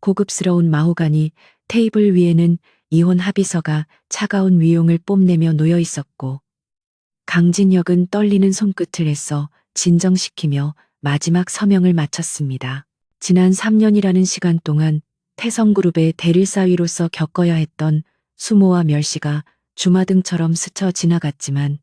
고급스러운 마호가니 테이블 위에는 이혼 합의서가 차가운 위용을 뽐내며 놓여 있었고, 강진혁은 떨리는 손끝을 애써 진정시키며 마지막 서명을 마쳤습니다. 지난 3년이라는 시간 동안 태성그룹의 대릴사위로서 겪어야 했던 수모와 멸시가 주마등처럼 스쳐 지나갔지만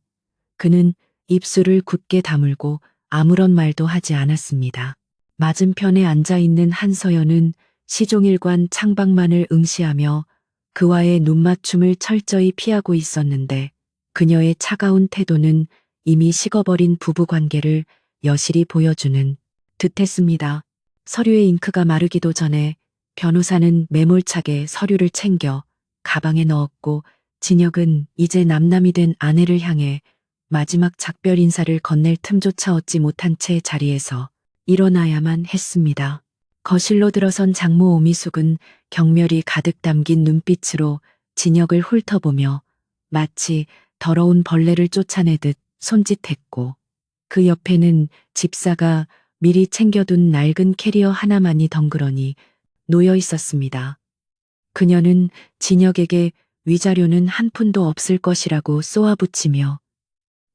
그는 입술을 굳게 다물고 아무런 말도 하지 않았습니다. 맞은편에 앉아있는 한서연은 시종일관 창밖만을 응시하며 그와의 눈맞춤을 철저히 피하고 있었는데 그녀의 차가운 태도는 이미 식어버린 부부관계를 여실히 보여주는 듯했습니다. 서류의 잉크가 마르기도 전에 변호사는 매몰차게 서류를 챙겨 가방에 넣었고 진혁은 이제 남남이 된 아내를 향해 마지막 작별 인사를 건넬 틈조차 얻지 못한 채 자리에서 일어나야만 했습니다. 거실로 들어선 장모 오미숙은 경멸이 가득 담긴 눈빛으로 진혁을 훑어보며 마치 더러운 벌레를 쫓아내듯 손짓했고 그 옆에는 집사가 미리 챙겨둔 낡은 캐리어 하나만이 덩그러니 놓여 있었습니다. 그녀는 진혁에게 위자료는 한 푼도 없을 것이라고 쏘아붙이며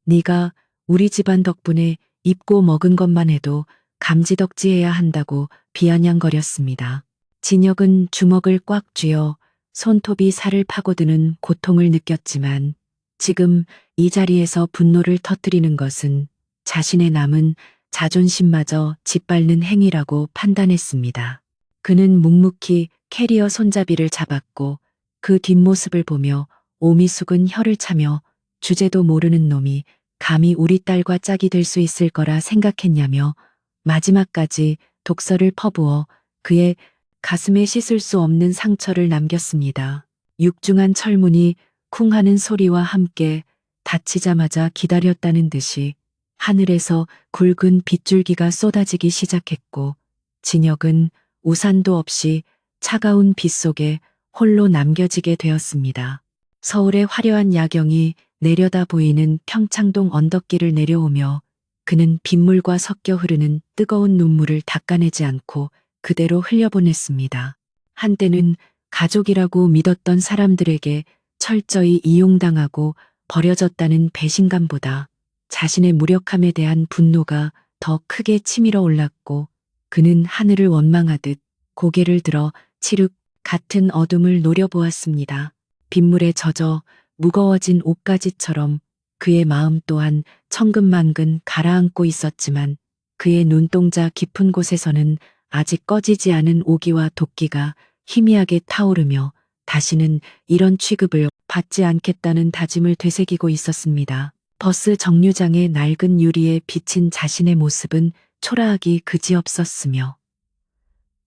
네가 우리 집안 덕분에 입고 먹은 것만 해도 감지덕지해야 한다고 비아냥거렸습니다. 진혁은 주먹을 꽉 쥐어 손톱이 살을 파고드는 고통을 느꼈지만 지금 이 자리에서 분노를 터뜨리는 것은 자신의 남은 자존심마저 짓밟는 행위라고 판단했습니다. 그는 묵묵히 캐리어 손잡이를 잡았고 그 뒷모습을 보며 오미숙은 혀를 차며 주제도 모르는 놈이 감히 우리 딸과 짝이 될 수 있을 거라 생각했냐며 마지막까지 독서를 퍼부어 그의 가슴에 씻을 수 없는 상처를 남겼습니다. 육중한 철문이 쿵 하는 소리와 함께 닫히자마자 기다렸다는 듯이 하늘에서 굵은 빗줄기가 쏟아지기 시작했고 진혁은 우산도 없이 차가운 빛 속에 홀로 남겨지게 되었습니다. 서울의 화려한 야경이 내려다 보이는 평창동 언덕길을 내려오며 그는 빗물과 섞여 흐르는 뜨거운 눈물을 닦아내지 않고 그대로 흘려보냈습니다. 한때는 가족이라고 믿었던 사람들에게 철저히 이용당하고 버려졌다는 배신감보다 자신의 무력함에 대한 분노가 더 크게 치밀어 올랐고 그는 하늘을 원망하듯 고개를 들어 칠흑 같은 어둠을 노려보았습니다. 빗물에 젖어 무거워진 옷가지처럼 그의 마음 또한 천근만근 가라앉고 있었지만 그의 눈동자 깊은 곳에서는 아직 꺼지지 않은 오기와 도끼가 희미하게 타오르며 다시는 이런 취급을 받지 않겠다는 다짐을 되새기고 있었습니다. 버스 정류장의 낡은 유리에 비친 자신의 모습은 초라하기 그지없었으며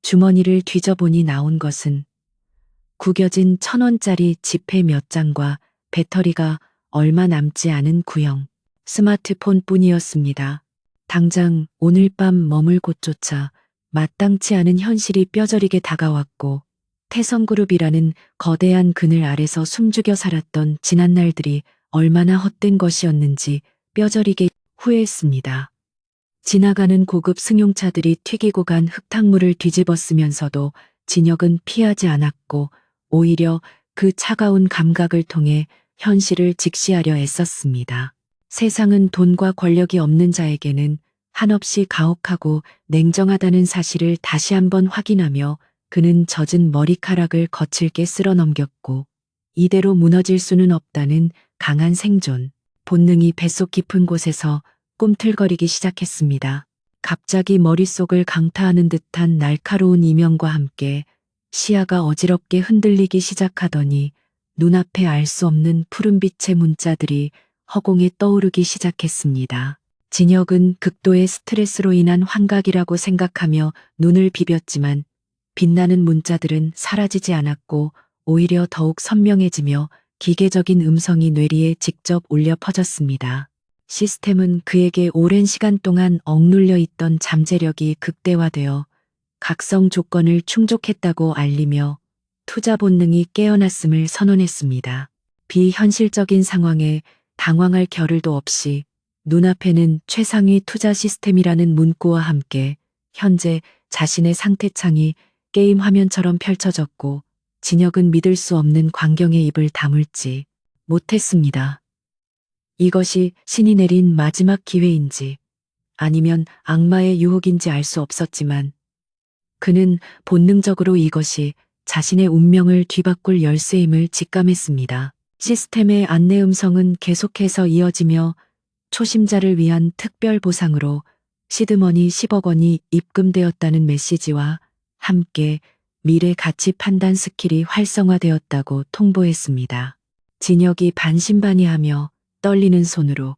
주머니를 뒤져보니 나온 것은 구겨진 1,000원짜리 지폐 몇 장과 배터리가 얼마 남지 않은 구형 스마트폰 뿐이었습니다. 당장 오늘 밤 머물 곳조차 마땅치 않은 현실이 뼈저리게 다가왔고 태성그룹이라는 거대한 그늘 아래서 숨죽여 살았던 지난날들이 얼마나 헛된 것이었는지 뼈저리게 후회했습니다. 지나가는 고급 승용차들이 튀기고 간 흙탕물을 뒤집어 쓰면서도 진혁은 피하지 않았고 오히려 그 차가운 감각을 통해 현실을 직시하려 애썼습니다. 세상은 돈과 권력이 없는 자에게는 한없이 가혹하고 냉정하다는 사실을 다시 한번 확인하며 그는 젖은 머리카락을 거칠게 쓸어 넘겼고 이대로 무너질 수는 없다는 강한 생존 본능이 뱃속 깊은 곳에서 꿈틀거리기 시작했습니다. 갑자기 머릿속을 강타하는 듯한 날카로운 이명과 함께 시야가 어지럽게 흔들리기 시작하더니 눈앞에 알 수 없는 푸른빛의 문자들이 허공에 떠오르기 시작했습니다. 진혁은 극도의 스트레스로 인한 환각이라고 생각하며 눈을 비볐지만 빛나는 문자들은 사라지지 않았고 오히려 더욱 선명해지며 기계적인 음성이 뇌리에 직접 울려 퍼졌습니다. 시스템은 그에게 오랜 시간 동안 억눌려 있던 잠재력이 극대화되어 각성 조건을 충족했다고 알리며 투자 본능이 깨어났음을 선언했습니다. 비현실적인 상황에 당황할 겨를도 없이 눈앞에는 최상위 투자 시스템이라는 문구와 함께 현재 자신의 상태창이 게임 화면처럼 펼쳐졌고 진혁은 믿을 수 없는 광경에 입을 다물지 못했습니다. 이것이 신이 내린 마지막 기회인지 아니면 악마의 유혹인지 알 수 없었지만 그는 본능적으로 이것이 자신의 운명을 뒤바꿀 열쇠임을 직감했습니다. 시스템의 안내 음성은 계속해서 이어지며 초심자를 위한 특별 보상으로 시드머니 10억 원이 입금되었다는 메시지와 함께 미래 가치 판단 스킬이 활성화되었다고 통보했습니다. 진혁이 반신반의하며 떨리는 손으로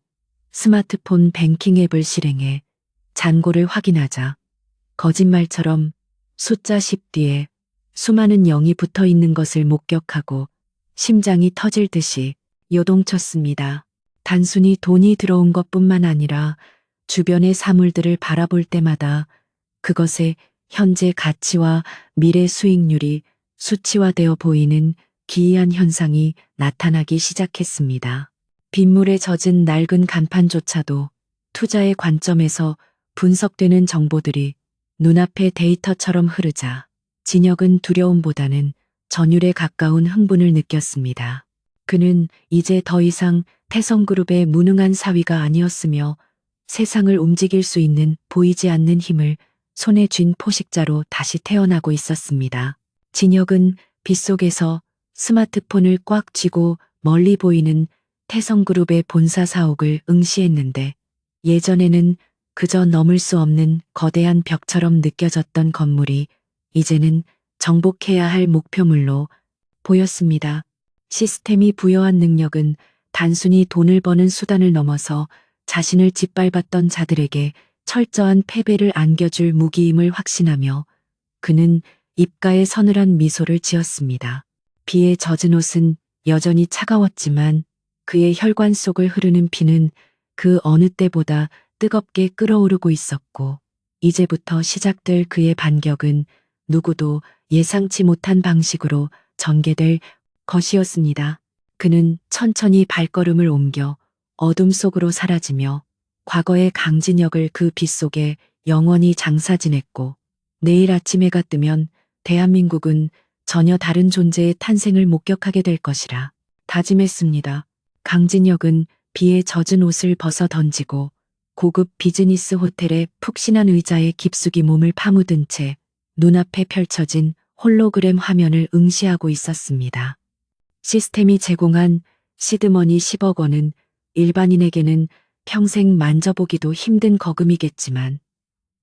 스마트폰 뱅킹 앱을 실행해 잔고를 확인하자 거짓말처럼 숫자 10 뒤에 수많은 0이 붙어 있는 것을 목격하고 심장이 터질 듯이 요동쳤습니다. 단순히 돈이 들어온 것뿐만 아니라 주변의 사물들을 바라볼 때마다 그것의 현재 가치와 미래 수익률이 수치화되어 보이는 기이한 현상이 나타나기 시작했습니다. 빗물에 젖은 낡은 간판조차도 투자의 관점에서 분석되는 정보들이 눈앞의 데이터처럼 흐르자 진혁은 두려움보다는 전율에 가까운 흥분을 느꼈습니다. 그는 이제 더 이상 태성그룹의 무능한 사위가 아니었으며 세상을 움직일 수 있는 보이지 않는 힘을 손에 쥔 포식자로 다시 태어나고 있었습니다. 진혁은 빗속에서 스마트폰을 꽉 쥐고 멀리 보이는 태성그룹의 본사 사옥을 응시했는데 예전에는 그저 넘을 수 없는 거대한 벽처럼 느껴졌던 건물이 이제는 정복해야 할 목표물로 보였습니다. 시스템이 부여한 능력은 단순히 돈을 버는 수단을 넘어서 자신을 짓밟았던 자들에게 철저한 패배를 안겨줄 무기임을 확신하며 그는 입가에 서늘한 미소를 지었습니다. 비에 젖은 옷은 여전히 차가웠지만 그의 혈관 속을 흐르는 피는 그 어느 때보다 뜨겁게 끓어오르고 있었고 이제부터 시작될 그의 반격은 누구도 예상치 못한 방식으로 전개될 것이었습니다. 그는 천천히 발걸음을 옮겨 어둠 속으로 사라지며 과거의 강진혁을 그 빗속에 영원히 장사 지냈고 내일 아침 해가 뜨면 대한민국은 전혀 다른 존재의 탄생을 목격하게 될 것이라 다짐했습니다. 강진혁은 비에 젖은 옷을 벗어 던지고 고급 비즈니스 호텔의 푹신한 의자에 깊숙이 몸을 파묻은 채 눈앞에 펼쳐진 홀로그램 화면을 응시하고 있었습니다. 시스템이 제공한 시드머니 10억 원은 일반인에게는 평생 만져보기도 힘든 거금이겠지만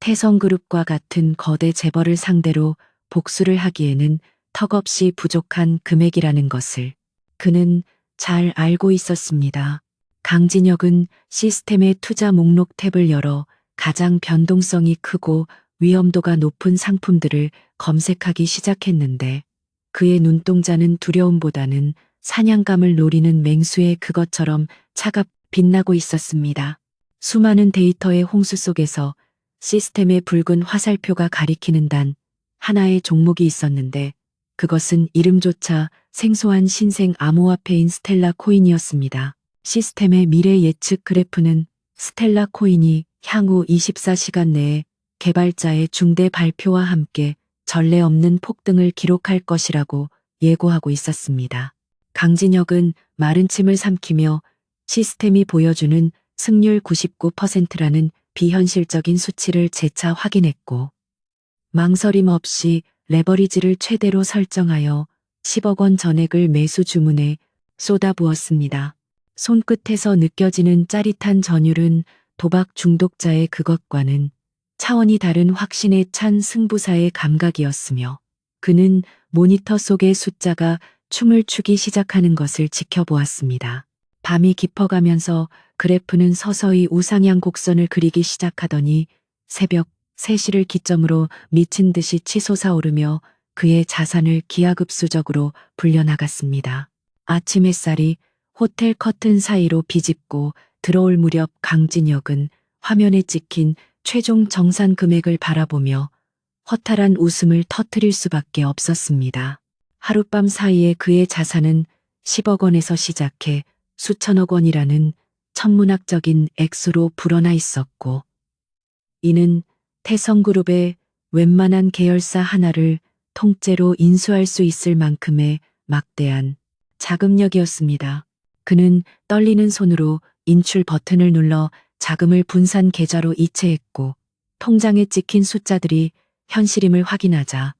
태성그룹과 같은 거대 재벌을 상대로 복수를 하기에는 턱없이 부족한 금액이라는 것을 그는 잘 알고 있었습니다. 강진혁은 시스템의 투자 목록 탭을 열어 가장 변동성이 크고 위험도가 높은 상품들을 검색하기 시작했는데 그의 눈동자는 두려움보다는 사냥감을 노리는 맹수의 그것처럼 차갑 빛나고 있었습니다. 수많은 데이터의 홍수 속에서 시스템의 붉은 화살표가 가리키는 단 하나의 종목이 있었는데 그것은 이름조차 생소한 신생 암호화폐인 스텔라 코인이었습니다. 시스템의 미래 예측 그래프는 스텔라 코인이 향후 24시간 내에 개발자의 중대 발표와 함께 전례 없는 폭등을 기록할 것이라고 예고하고 있었습니다. 강진혁은 마른 침을 삼키며 시스템이 보여주는 승률 99%라는 비현실적인 수치를 재차 확인했고 망설임 없이 레버리지를 최대로 설정하여 10억 원 전액을 매수 주문에 쏟아부었습니다. 손끝에서 느껴지는 짜릿한 전율은 도박 중독자의 그것과는 차원이 다른 확신에 찬 승부사의 감각이었으며 그는 모니터 속의 숫자가 춤을 추기 시작하는 것을 지켜보았습니다. 밤이 깊어가면서 그래프는 서서히 우상향 곡선을 그리기 시작하더니 새벽 3시를 기점으로 미친 듯이 치솟아 오르며 그의 자산을 기하급수적으로 불려나갔습니다. 아침 햇살이 호텔 커튼 사이로 비집고 들어올 무렵 강진혁은 화면에 찍힌 최종 정산 금액을 바라보며 허탈한 웃음을 터뜨릴 수밖에 없었습니다. 하룻밤 사이에 그의 자산은 10억 원에서 시작해 수천억 원이라는 천문학적인 액수로 불어나 있었고 이는 태성그룹의 웬만한 계열사 하나를 통째로 인수할 수 있을 만큼의 막대한 자금력이었습니다. 그는 떨리는 손으로 인출 버튼을 눌러 자금을 분산 계좌로 이체했고 통장에 찍힌 숫자들이 현실임을 확인하자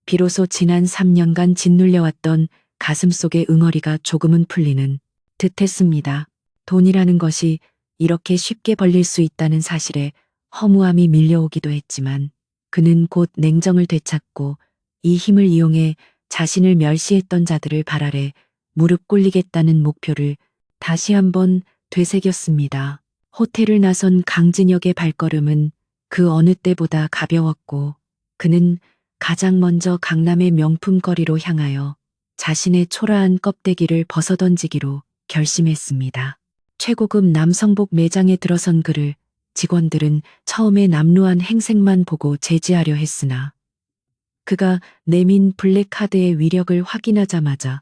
비로소 지난 3년간 짓눌려왔던 가슴속의 응어리가 조금은 풀리는 듯했습니다. 돈이라는 것이 이렇게 쉽게 벌릴 수 있다는 사실에 허무함이 밀려오기도 했지만 그는 곧 냉정을 되찾고 이 힘을 이용해 자신을 멸시했던 자들을 발 아래 무릎 꿇리겠다는 목표를 다시 한번 되새겼습니다. 호텔을 나선 강진혁의 발걸음은 그 어느 때보다 가벼웠고 그는 가장 먼저 강남의 명품거리로 향하여 자신의 초라한 껍데기를 벗어던지기로 결심했습니다. 최고급 남성복 매장에 들어선 그를 직원들은 처음에 남루한 행색만 보고 제지하려 했으나 그가 내민 블랙카드의 위력을 확인하자마자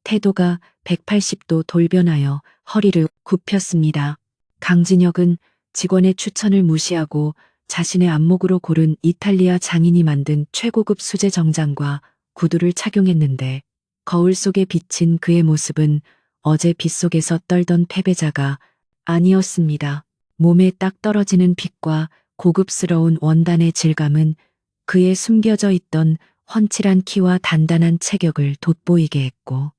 태도가 180도 돌변하여 허리를 굽혔습니다. 강진혁은 직원의 추천을 무시하고 자신의 안목으로 고른 이탈리아 장인이 만든 최고급 수제 정장과 구두를 착용했는데 거울 속에 비친 그의 모습은 어제 빗속에서 떨던 패배자가 아니었습니다. 몸에 딱 떨어지는 핏과 고급스러운 원단의 질감은 그의 숨겨져 있던 훤칠한 키와 단단한 체격을 돋보이게 했고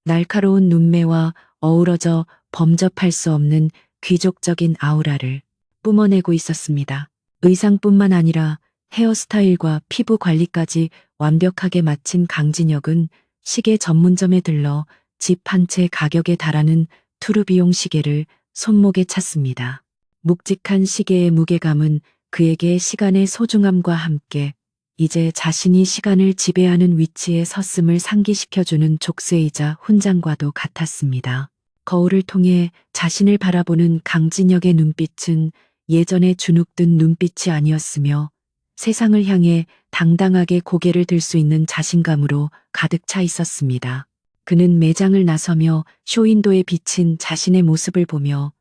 날카로운 눈매와 어우러져 범접할 수 없는 귀족적인 아우라를 뿜어내고 있었습니다. 의상뿐만 아니라 헤어스타일과 피부 관리까지 완벽하게 마친 강진혁은 시계 전문점에 들러 집 한 채 가격에 달하는 투르비용 시계를 손목에 찼습니다. 묵직한 시계의 무게감은 그에게 시간의 소중함과 함께 이제 자신이 시간을 지배하는 위치에 섰음을 상기시켜주는 족쇄이자 훈장과도 같았습니다. 거울을 통해 자신을 바라보는 강진혁의 눈빛은 예전에 주눅든 눈빛이 아니었으며 세상을 향해 당당하게 고개를 들 수 있는 자신감으로 가득 차 있었습니다. 그는 매장을 나서며 쇼윈도에 비친 자신의 모습을 보며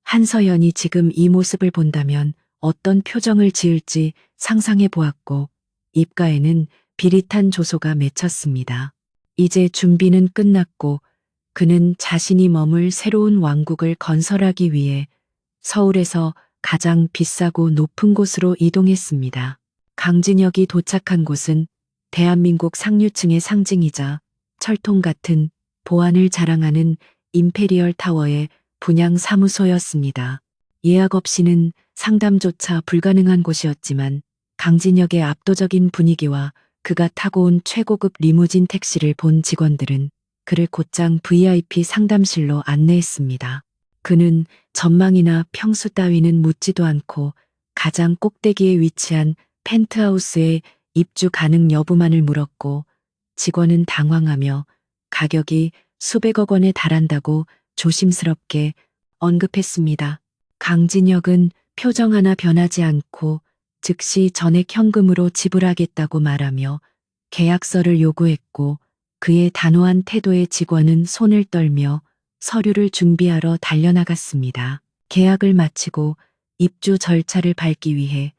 한서연이 지금 이 모습을 본다면 어떤 표정을 지을지 상상해 보았고 입가에는 비릿한 조소가 맺혔습니다. 이제 준비는 끝났고 그는 자신이 머물 새로운 왕국을 건설하기 위해 서울에서 가장 비싸고 높은 곳으로 이동했습니다. 강진혁이 도착한 곳은 대한민국 상류층의 상징이자 철통 같은 보안을 자랑하는 임페리얼 타워의 분양 사무소였습니다. 예약 없이는 상담조차 불가능한 곳이었지만 강진혁의 압도적인 분위기와 그가 타고 온 최고급 리무진 택시를 본 직원들은 그를 곧장 VIP 상담실로 안내했습니다. 그는 전망이나 평수 따위는 묻지도 않고 가장 꼭대기에 위치한 펜트하우스의 입주 가능 여부만을 물었고 직원은 당황하며 가격이 수백억 원에 달한다고 조심스럽게 언급했습니다. 강진혁은 표정 하나 변하지 않고 즉시 전액 현금으로 지불하겠다고 말하며 계약서를 요구했고 그의 단호한 태도에 직원은 손을 떨며 서류를 준비하러 달려나갔습니다. 계약을 마치고 입주 절차를 밟기 위해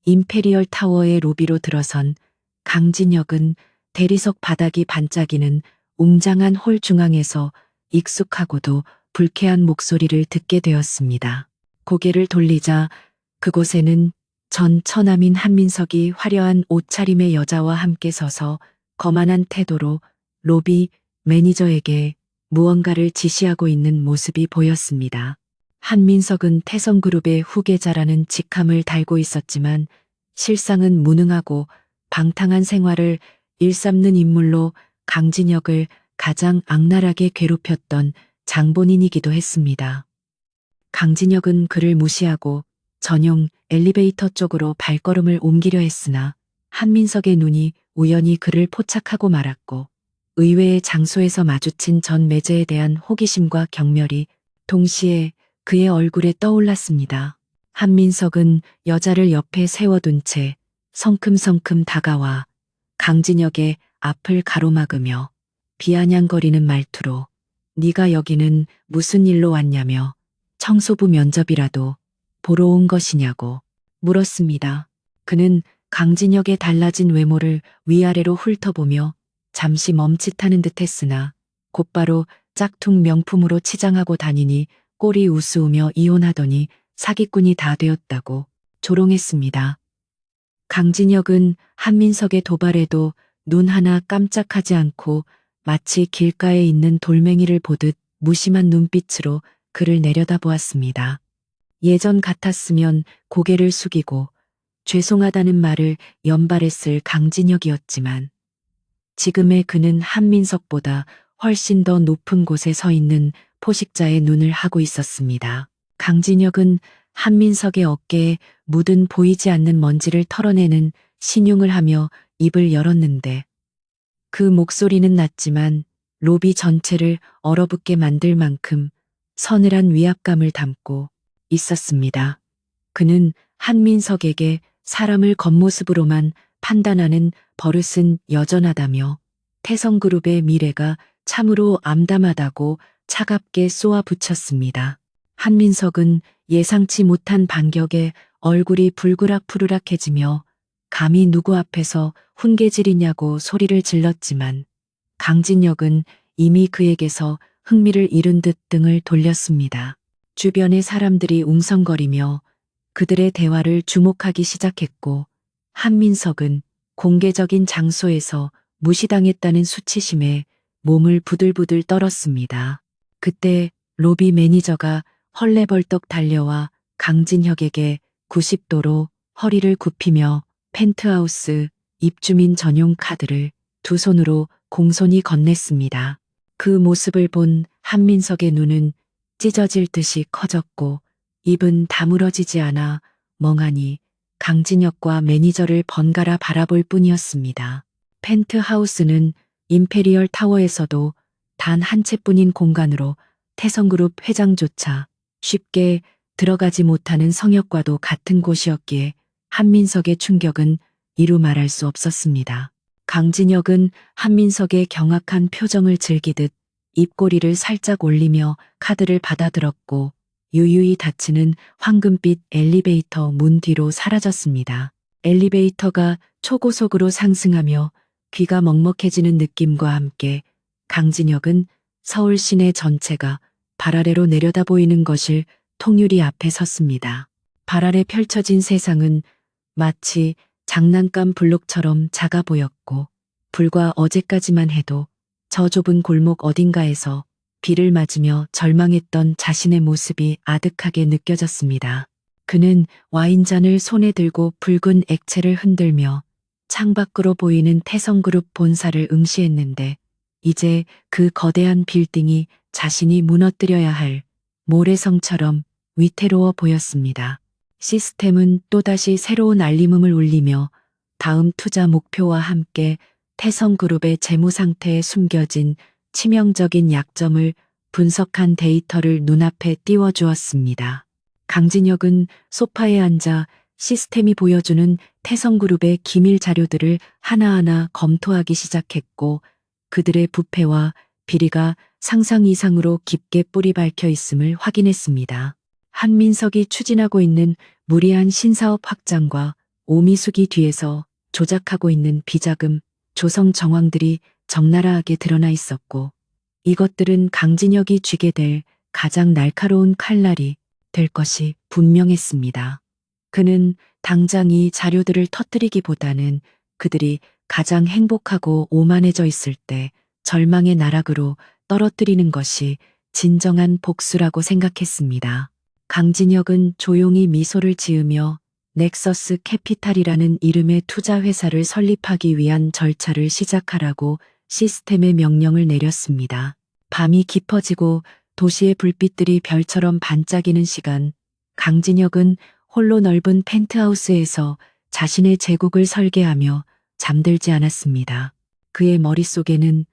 임페리얼 타워의 로비로 들어선 강진혁은 대리석 바닥이 반짝이는 웅장한 홀 중앙에서 익숙하고도 불쾌한 목소리를 듣게 되었습니다. 고개를 돌리자 그곳에는 전 처남인 한민석이 화려한 옷차림의 여자와 함께 서서 거만한 태도로 로비 매니저에게 무언가를 지시하고 있는 모습이 보였습니다. 한민석은 태성그룹의 후계자라는 직함을 달고 있었지만 실상은 무능하고 방탕한 생활을 일삼는 인물로 강진혁을 가장 악랄하게 괴롭혔던 장본인이기도 했습니다. 강진혁은 그를 무시하고 전용 엘리베이터 쪽으로 발걸음을 옮기려 했으나 한민석의 눈이 우연히 그를 포착하고 말았고 의외의 장소에서 마주친 전 매제에 대한 호기심과 경멸이 동시에 그의 얼굴에 떠올랐습니다. 한민석은 여자를 옆에 세워둔 채 성큼성큼 다가와 강진혁의 앞을 가로막으며 비아냥거리는 말투로 네가 여기는 무슨 일로 왔냐며 청소부 면접이라도 보러 온 것이냐고 물었습니다. 그는 강진혁의 달라진 외모를 위아래로 훑어보며 잠시 멈칫하는 듯 했으나 곧바로 짝퉁 명품으로 치장하고 다니니 꼴이 우스우며 이혼하더니 사기꾼이 다 되었다고 조롱했습니다. 강진혁은 한민석의 도발에도 눈 하나 깜짝하지 않고 마치 길가에 있는 돌멩이를 보듯 무심한 눈빛으로 그를 내려다보았습니다. 예전 같았으면 고개를 숙이고 죄송하다는 말을 연발했을 강진혁이었지만 지금의 그는 한민석보다 훨씬 더 높은 곳에 서 있는 포식자의 눈을 하고 있었습니다. 강진혁은 한민석의 어깨에 묻은 보이지 않는 먼지를 털어내는 신용을 하며 입을 열었는데 그 목소리는 낮지만 로비 전체를 얼어붙게 만들 만큼 서늘한 위압감을 담고 있었습니다. 그는 한민석에게 사람을 겉모습으로만 판단하는 버릇은 여전하다며 태성그룹의 미래가 참으로 암담하다고 차갑게 쏘아 붙였습니다. 한민석은 예상치 못한 반격에 얼굴이 불그락푸르락해지며 감히 누구 앞에서 훈계질이냐고 소리를 질렀지만 강진혁은 이미 그에게서 흥미를 잃은 듯 등을 돌렸습니다. 주변의 사람들이 웅성거리며 그들의 대화를 주목하기 시작했고 한민석은 공개적인 장소에서 무시당했다는 수치심에 몸을 부들부들 떨었습니다. 그때 로비 매니저가 헐레벌떡 달려와 강진혁에게 90도로 허리를 굽히며 펜트하우스 입주민 전용 카드를 두 손으로 공손히 건넸습니다. 그 모습을 본 한민석의 눈은 찢어질 듯이 커졌고 입은 다물어지지 않아 멍하니 강진혁과 매니저를 번갈아 바라볼 뿐이었습니다. 펜트하우스는 임페리얼 타워에서도 단 한 채뿐인 공간으로 태성그룹 회장조차 쉽게 들어가지 못하는 성역과도 같은 곳이었기에 한민석의 충격은 이루 말할 수 없었습니다. 강진혁은 한민석의 경악한 표정을 즐기듯 입꼬리를 살짝 올리며 카드를 받아들었고 유유히 닫히는 황금빛 엘리베이터 문 뒤로 사라졌습니다. 엘리베이터가 초고속으로 상승하며 귀가 먹먹해지는 느낌과 함께 강진혁은 서울 시내 전체가 발 아래로 내려다 보이는 것을 통유리 앞에 섰습니다. 발 아래 펼쳐진 세상은 마치 장난감 블록처럼 작아 보였고 불과 어제까지만 해도 저 좁은 골목 어딘가에서 비를 맞으며 절망했던 자신의 모습이 아득하게 느껴졌습니다. 그는 와인잔을 손에 들고 붉은 액체를 흔들며 창밖으로 보이는 태성그룹 본사를 응시했는데 이제 그 거대한 빌딩이 자신이 무너뜨려야 할 모래성처럼 위태로워 보였습니다. 시스템은 또다시 새로운 알림음을 울리며 다음 투자 목표와 함께 태성그룹의 재무 상태에 숨겨진 치명적인 약점을 분석한 데이터를 눈앞에 띄워주었습니다. 강진혁은 소파에 앉아 시스템이 보여주는 태성그룹의 기밀 자료들을 하나하나 검토하기 시작했고 그들의 부패와 비리가 상상 이상으로 깊게 뿌리 박혀 있음을 확인했습니다. 한민석이 추진하고 있는 무리한 신사업 확장과 오미숙이 뒤에서 조작하고 있는 비자금, 조성 정황들이 적나라하게 드러나 있었고 이것들은 강진혁이 쥐게 될 가장 날카로운 칼날이 될 것이 분명했습니다. 그는 당장 이 자료들을 터뜨리기보다는 그들이 가장 행복하고 오만해져 있을 때 절망의 나락으로 떨어뜨리는 것이 진정한 복수라고 생각했습니다. 강진혁은 조용히 미소를 지으며 넥서스 캐피탈이라는 이름의 투자 회사를 설립하기 위한 절차를 시작하라고 시스템에 명령을 내렸습니다. 밤이 깊어지고 도시의 불빛들이 별처럼 반짝이는 시간, 강진혁은 홀로 넓은 펜트하우스에서 자신의 제국을 설계하며 잠들지 않았습니다. 그의 머릿속에는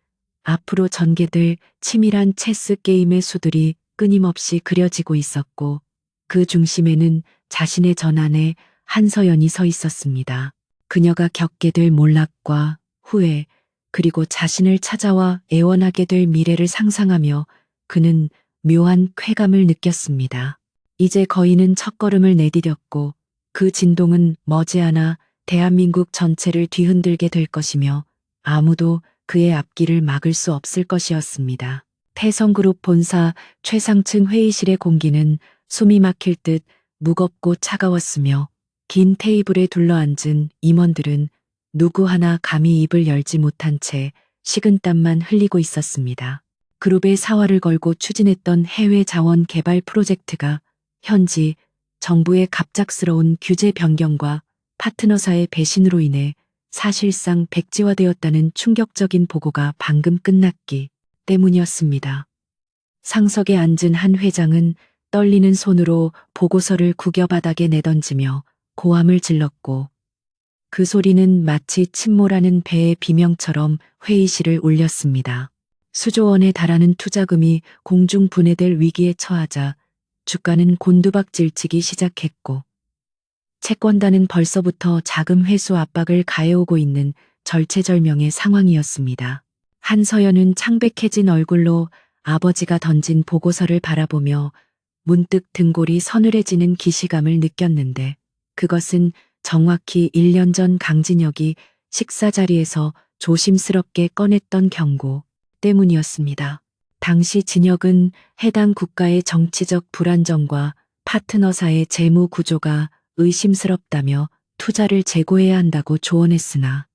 앞으로 전개될 치밀한 체스 게임의 수들이 끊임없이 그려지고 있었고 그 중심에는 자신의 전안에 한서연이 서 있었습니다. 그녀가 겪게 될 몰락과 후회 그리고 자신을 찾아와 애원하게 될 미래를 상상하며 그는 묘한 쾌감을 느꼈습니다. 이제 거인은 첫걸음을 내디뎠고 그 진동은 머지않아 대한민국 전체를 뒤흔들게 될 것이며 아무도 그의 앞길을 막을 수 없을 것이었습니다. 태성그룹 본사 최상층 회의실의 공기는 숨이 막힐 듯 무겁고 차가웠으며 긴 테이블에 둘러앉은 임원들은 누구 하나 감히 입을 열지 못한 채 식은땀만 흘리고 있었습니다. 그룹의 사활을 걸고 추진했던 해외 자원 개발 프로젝트가 현지 정부의 갑작스러운 규제 변경과 파트너사의 배신으로 인해 사실상 백지화되었다는 충격적인 보고가 방금 끝났기 때문이었습니다. 상석에 앉은 한 회장은 떨리는 손으로 보고서를 구겨 바닥에 내던지며 고함을 질렀고 그 소리는 마치 침몰하는 배의 비명처럼 회의실을 울렸습니다. 수조 원에 달하는 투자금이 공중 분해될 위기에 처하자 주가는 곤두박질치기 시작했고 채권단은 벌써부터 자금 회수 압박을 가해오고 있는 절체절명의 상황이었습니다. 한서연은 창백해진 얼굴로 아버지가 던진 보고서를 바라보며 문득 등골이 서늘해지는 기시감을 느꼈는데 그것은 정확히 1년 전 강진혁이 식사 자리에서 조심스럽게 꺼냈던 경고 때문이었습니다. 당시 진혁은 해당 국가의 정치적 불안정과 파트너사의 재무 구조가 의심스럽다며 투자를 재고해야 한다고 조언했으나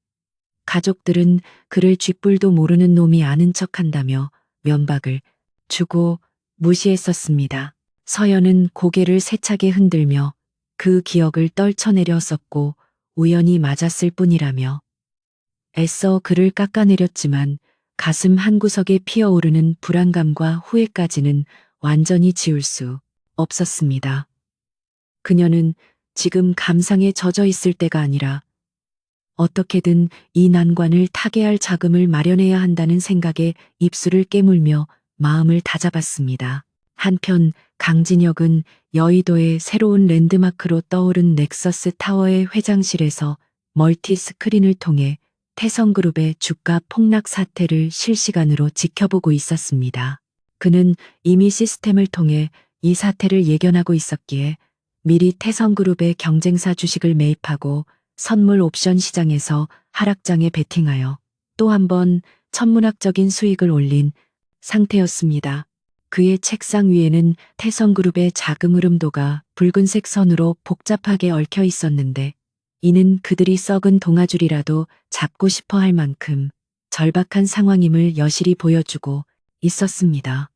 가족들은 그를 쥐뿔도 모르는 놈이 아는 척한다며 면박을 주고 무시했었습니다. 서연은 고개를 세차게 흔들며 그 기억을 떨쳐내렸었고 우연히 맞았을 뿐이라며 애써 그를 깎아내렸지만 가슴 한구석에 피어오르는 불안감과 후회까지는 완전히 지울 수 없었습니다. 그녀는 지금 감상에 젖어 있을 때가 아니라 어떻게든 이 난관을 타개할 자금을 마련해야 한다는 생각에 입술을 깨물며 마음을 다잡았습니다. 한편 강진혁은 여의도의 새로운 랜드마크로 떠오른 넥서스 타워의 회장실에서 멀티 스크린을 통해 태성그룹의 주가 폭락 사태를 실시간으로 지켜보고 있었습니다. 그는 이미 시스템을 통해 이 사태를 예견하고 있었기에 미리 태성그룹의 경쟁사 주식을 매입하고 선물 옵션 시장에서 하락장에 베팅하여 또 한 번 천문학적인 수익을 올린 상태였습니다. 그의 책상 위에는 태성그룹의 자금 흐름도가 붉은색 선으로 복잡하게 얽혀 있었는데 이는 그들이 썩은 동아줄이라도 잡고 싶어 할 만큼 절박한 상황임을 여실히 보여주고 있었습니다.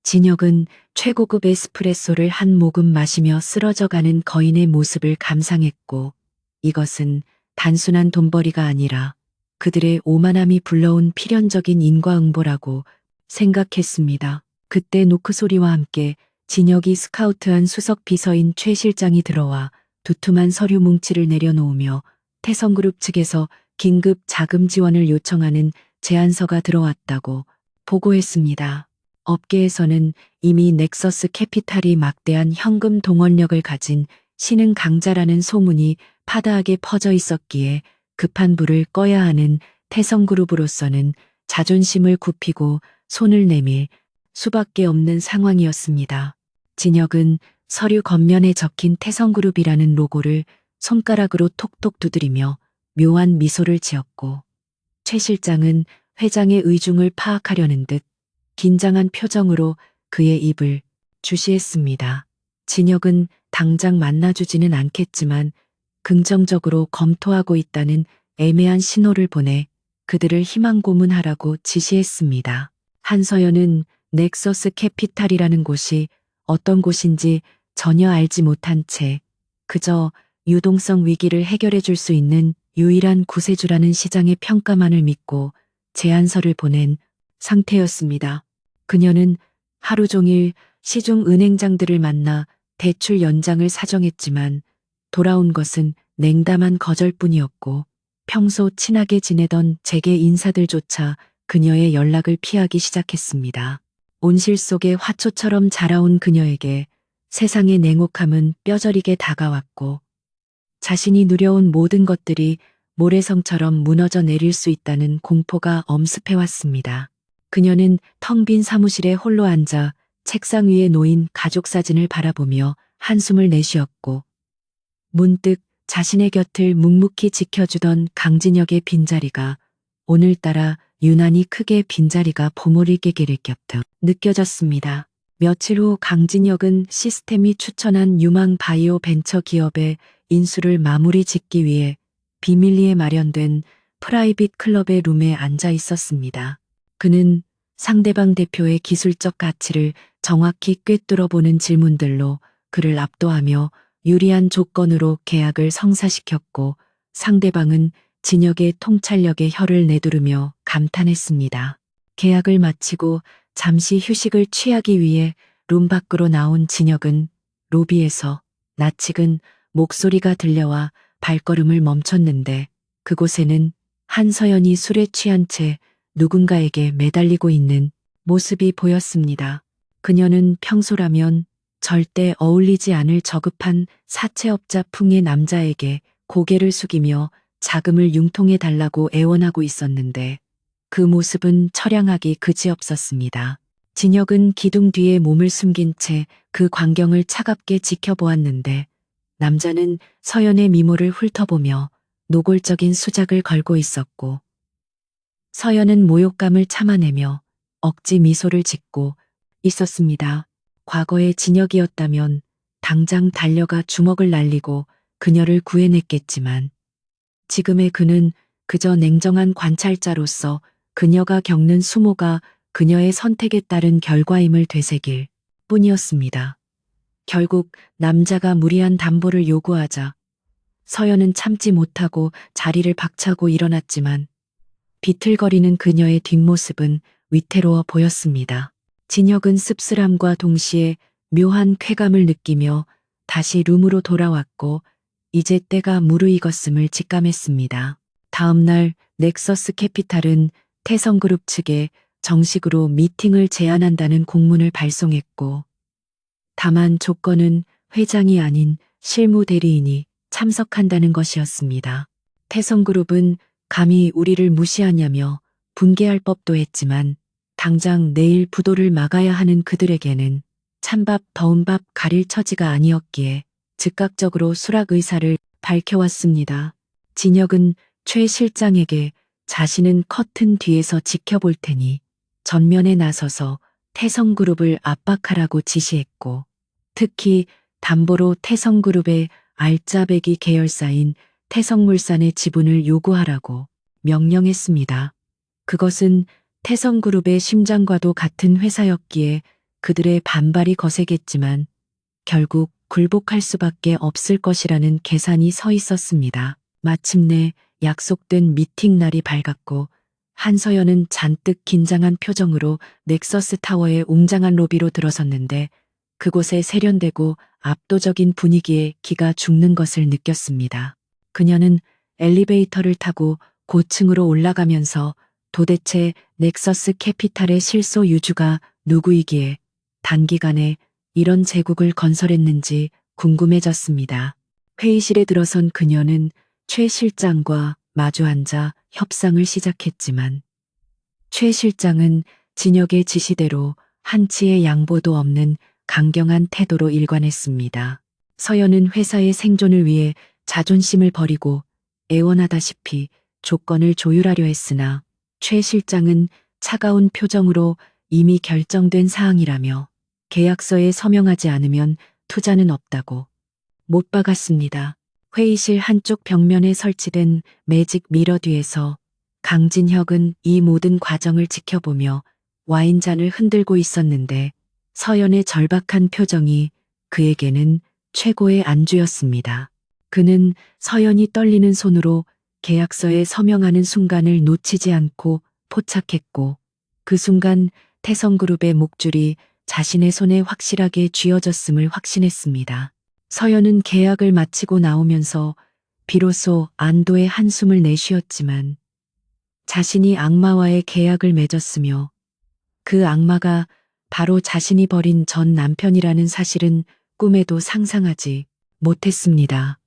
진혁은 최고급 에스프레소를 한 모금 마시며 쓰러져가는 거인의 모습을 감상했고 이것은 단순한 돈벌이가 아니라 그들의 오만함이 불러온 필연적인 인과응보라고 생각했습니다. 그때 노크 소리와 함께 진혁이 스카우트한 수석 비서인 최 실장이 들어와 두툼한 서류 뭉치를 내려놓으며 태성그룹 측에서 긴급 자금 지원을 요청하는 제안서가 들어왔다고 보고했습니다. 업계에서는 이미 넥서스 캐피탈이 막대한 현금 동원력을 가진 신흥 강자라는 소문이 파다하게 퍼져 있었기에 급한 불을 꺼야 하는 태성그룹으로서는 자존심을 굽히고 손을 내밀 수밖에 없는 상황이었습니다. 진혁은 서류 겉면에 적힌 태성그룹이라는 로고를 손가락으로 톡톡 두드리며 묘한 미소를 지었고 최 실장은 회장의 의중을 파악하려는 듯 긴장한 표정으로 그의 입을 주시했습니다. 진혁은 당장 만나주지는 않겠지만 긍정적으로 검토하고 있다는 애매한 신호를 보내 그들을 희망 고문하라고 지시했습니다. 한서연은 넥서스 캐피탈이라는 곳이 어떤 곳인지 전혀 알지 못한 채 그저 유동성 위기를 해결해 줄 수 있는 유일한 구세주라는 시장의 평가만을 믿고 제안서를 보낸 상태였습니다. 그녀는 하루 종일 시중 은행장들을 만나 대출 연장을 사정했지만 돌아온 것은 냉담한 거절뿐이었고 평소 친하게 지내던 재계 인사들조차 그녀의 연락을 피하기 시작했습니다. 온실 속의 화초처럼 자라온 그녀에게 세상의 냉혹함은 뼈저리게 다가왔고 자신이 누려온 모든 것들이 모래성처럼 무너져 내릴 수 있다는 공포가 엄습해왔습니다. 그녀는 텅 빈 사무실에 홀로 앉아 책상 위에 놓인 가족 사진을 바라보며 한숨을 내쉬었고 문득 자신의 곁을 묵묵히 지켜주던 강진혁의 빈자리가 오늘따라 유난히 크게 빈자리가 보물을 깨기를 겹쳐 느껴졌습니다. 며칠 후 강진혁은 시스템이 추천한 유망 바이오 벤처 기업의 인수를 마무리 짓기 위해 비밀리에 마련된 프라이빗 클럽의 룸에 앉아 있었습니다. 그는 상대방 대표의 기술적 가치를 정확히 꿰뚫어보는 질문들로 그를 압도하며 유리한 조건으로 계약을 성사시켰고, 상대방은 진혁의 통찰력에 혀를 내두르며 감탄했습니다. 계약을 마치고 잠시 휴식을 취하기 위해 룸 밖으로 나온 진혁은 로비에서 낯익은 목소리가 들려와 발걸음을 멈췄는데, 그곳에는 한서연이 술에 취한 채 누군가에게 매달리고 있는 모습이 보였습니다. 그녀는 평소라면 절대 어울리지 않을 저급한 사채업자 풍의 남자에게 고개를 숙이며 자금을 융통해 달라고 애원하고 있었는데, 그 모습은 처량하기 그지없었습니다. 진혁은 기둥 뒤에 몸을 숨긴 채 그 광경을 차갑게 지켜보았는데, 남자는 서연의 미모를 훑어보며 노골적인 수작을 걸고 있었고, 서연은 모욕감을 참아내며 억지 미소를 짓고 있었습니다. 과거의 진혁이었다면 당장 달려가 주먹을 날리고 그녀를 구해냈겠지만, 지금의 그는 그저 냉정한 관찰자로서 그녀가 겪는 수모가 그녀의 선택에 따른 결과임을 되새길 뿐이었습니다. 결국 남자가 무리한 담보를 요구하자 서연은 참지 못하고 자리를 박차고 일어났지만, 비틀거리는 그녀의 뒷모습은 위태로워 보였습니다. 진혁은 씁쓸함과 동시에 묘한 쾌감을 느끼며 다시 룸으로 돌아왔고, 이제 때가 무르익었음을 직감했습니다. 다음 날 넥서스 캐피탈은 태성그룹 측에 정식으로 미팅을 제안한다는 공문을 발송했고, 다만 조건은 회장이 아닌 실무 대리인이 참석한다는 것이었습니다. 태성그룹은 감히 우리를 무시하냐며 분개할 법도 했지만, 당장 내일 부도를 막아야 하는 그들에게는 찬밥 더운 밥 가릴 처지가 아니었기에 즉각적으로 수락 의사를 밝혀왔습니다. 진혁은 최 실장에게 자신은 커튼 뒤에서 지켜볼 테니 전면에 나서서 태성그룹을 압박하라고 지시했고, 특히 담보로 태성그룹의 알짜배기 계열사인 태성물산의 지분을 요구하라고 명령했습니다. 그것은 태성그룹의 심장과도 같은 회사였기에 그들의 반발이 거세겠지만 결국 굴복할 수밖에 없을 것이라는 계산이 서 있었습니다. 마침내 약속된 미팅 날이 밝았고, 한서연은 잔뜩 긴장한 표정으로 넥서스 타워의 웅장한 로비로 들어섰는데, 그곳에 세련되고 압도적인 분위기에 기가 죽는 것을 느꼈습니다. 그녀는 엘리베이터를 타고 고층으로 올라가면서 도대체 넥서스 캐피탈의 실소 유주가 누구이기에 단기간에 이런 제국을 건설했는지 궁금해졌습니다. 회의실에 들어선 그녀는 최 실장과 마주 앉아 협상을 시작했지만, 최 실장은 진혁의 지시대로 한치의 양보도 없는 강경한 태도로 일관했습니다. 서연은 회사의 생존을 위해 자존심을 버리고 애원하다시피 조건을 조율하려 했으나, 최 실장은 차가운 표정으로 이미 결정된 사항이라며 계약서에 서명하지 않으면 투자는 없다고 못 박았습니다. 회의실 한쪽 벽면에 설치된 매직 미러 뒤에서 강진혁은 이 모든 과정을 지켜보며 와인잔을 흔들고 있었는데, 서연의 절박한 표정이 그에게는 최고의 안주였습니다. 그는 서연이 떨리는 손으로 계약서에 서명하는 순간을 놓치지 않고 포착했고, 그 순간 태성그룹의 목줄이 자신의 손에 확실하게 쥐어졌음을 확신했습니다. 서연은 계약을 마치고 나오면서 비로소 안도의 한숨을 내쉬었지만, 자신이 악마와의 계약을 맺었으며 그 악마가 바로 자신이 버린 전 남편이라는 사실은 꿈에도 상상하지 못했습니다.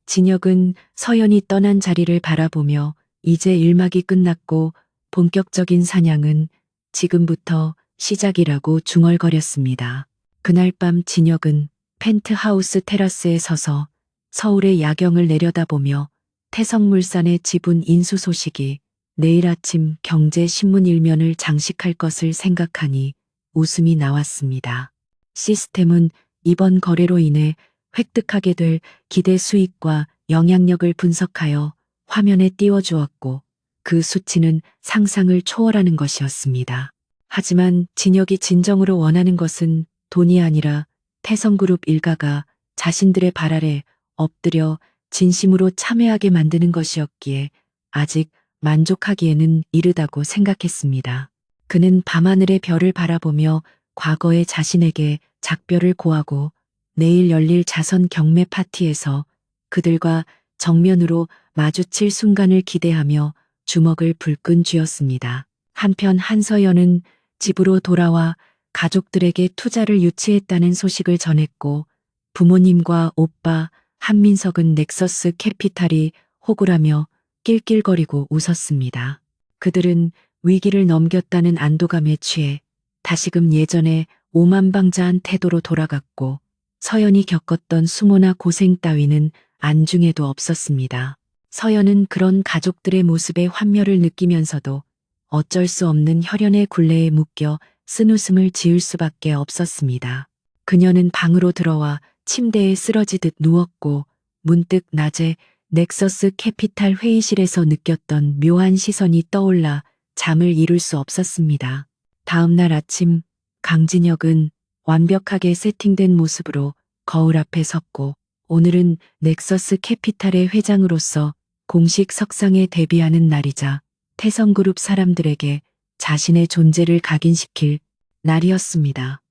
진혁은 서연이 떠난 자리를 바라보며 이제 일막이 끝났고 본격적인 사냥은 지금부터 시작이라고 중얼거렸습니다. 그날 밤 진혁은 펜트하우스 테라스에 서서 서울의 야경을 내려다보며 태성물산의 지분 인수 소식이 내일 아침 경제신문 일면을 장식할 것을 생각하니 웃음이 나왔습니다. 시스템은 이번 거래로 인해 획득하게 될 기대 수익과 영향력을 분석하여 화면에 띄워주었고 그 수치는 상상을 초월하는 것이었습니다. 하지만 진혁이 진정으로 원하는 것은 돈이 아니라 태성그룹 일가가 자신들의 발 아래 엎드려 진심으로 참여하게 만드는 것이었기에 아직 만족하기에는 이르다고 생각했습니다. 그는 밤하늘의 별을 바라보며 과거의 자신에게 작별을 고하고 내일 열릴 자선 경매 파티에서 그들과 정면으로 마주칠 순간을 기대하며 주먹을 불끈 쥐었습니다. 한편 한서연은 집으로 돌아와 가족들에게 투자를 유치했다는 소식을 전했고 부모님과 오빠 한민석은 넥서스 캐피탈이 호구라며 낄낄거리고 웃었습니다. 그들은 위기를 넘겼다는 안도감에 취해 다시금 예전의 오만방자한 태도로 돌아갔고 서연이 겪었던 수모나 고생 따위는 안중에도 없었습니다. 서연은 그런 가족들의 모습에 환멸을 느끼면서도 어쩔 수 없는 혈연의 굴레에 묶여 쓴웃음을 지을 수밖에 없었습니다. 그녀는 방으로 들어와 침대에 쓰러지듯 누웠고 문득 낮에 넥서스 캐피탈 회의실에서 느꼈던 묘한 시선이 떠올라 잠을 이룰 수 없었습니다. 다음 날 아침 강진혁은 완벽하게 세팅된 모습으로 거울 앞에 섰고 오늘은 넥서스 캐피탈의 회장으로서 공식 석상에 데뷔하는 날이자 태성그룹 사람들에게 자신의 존재를 각인시킬 날이었습니다.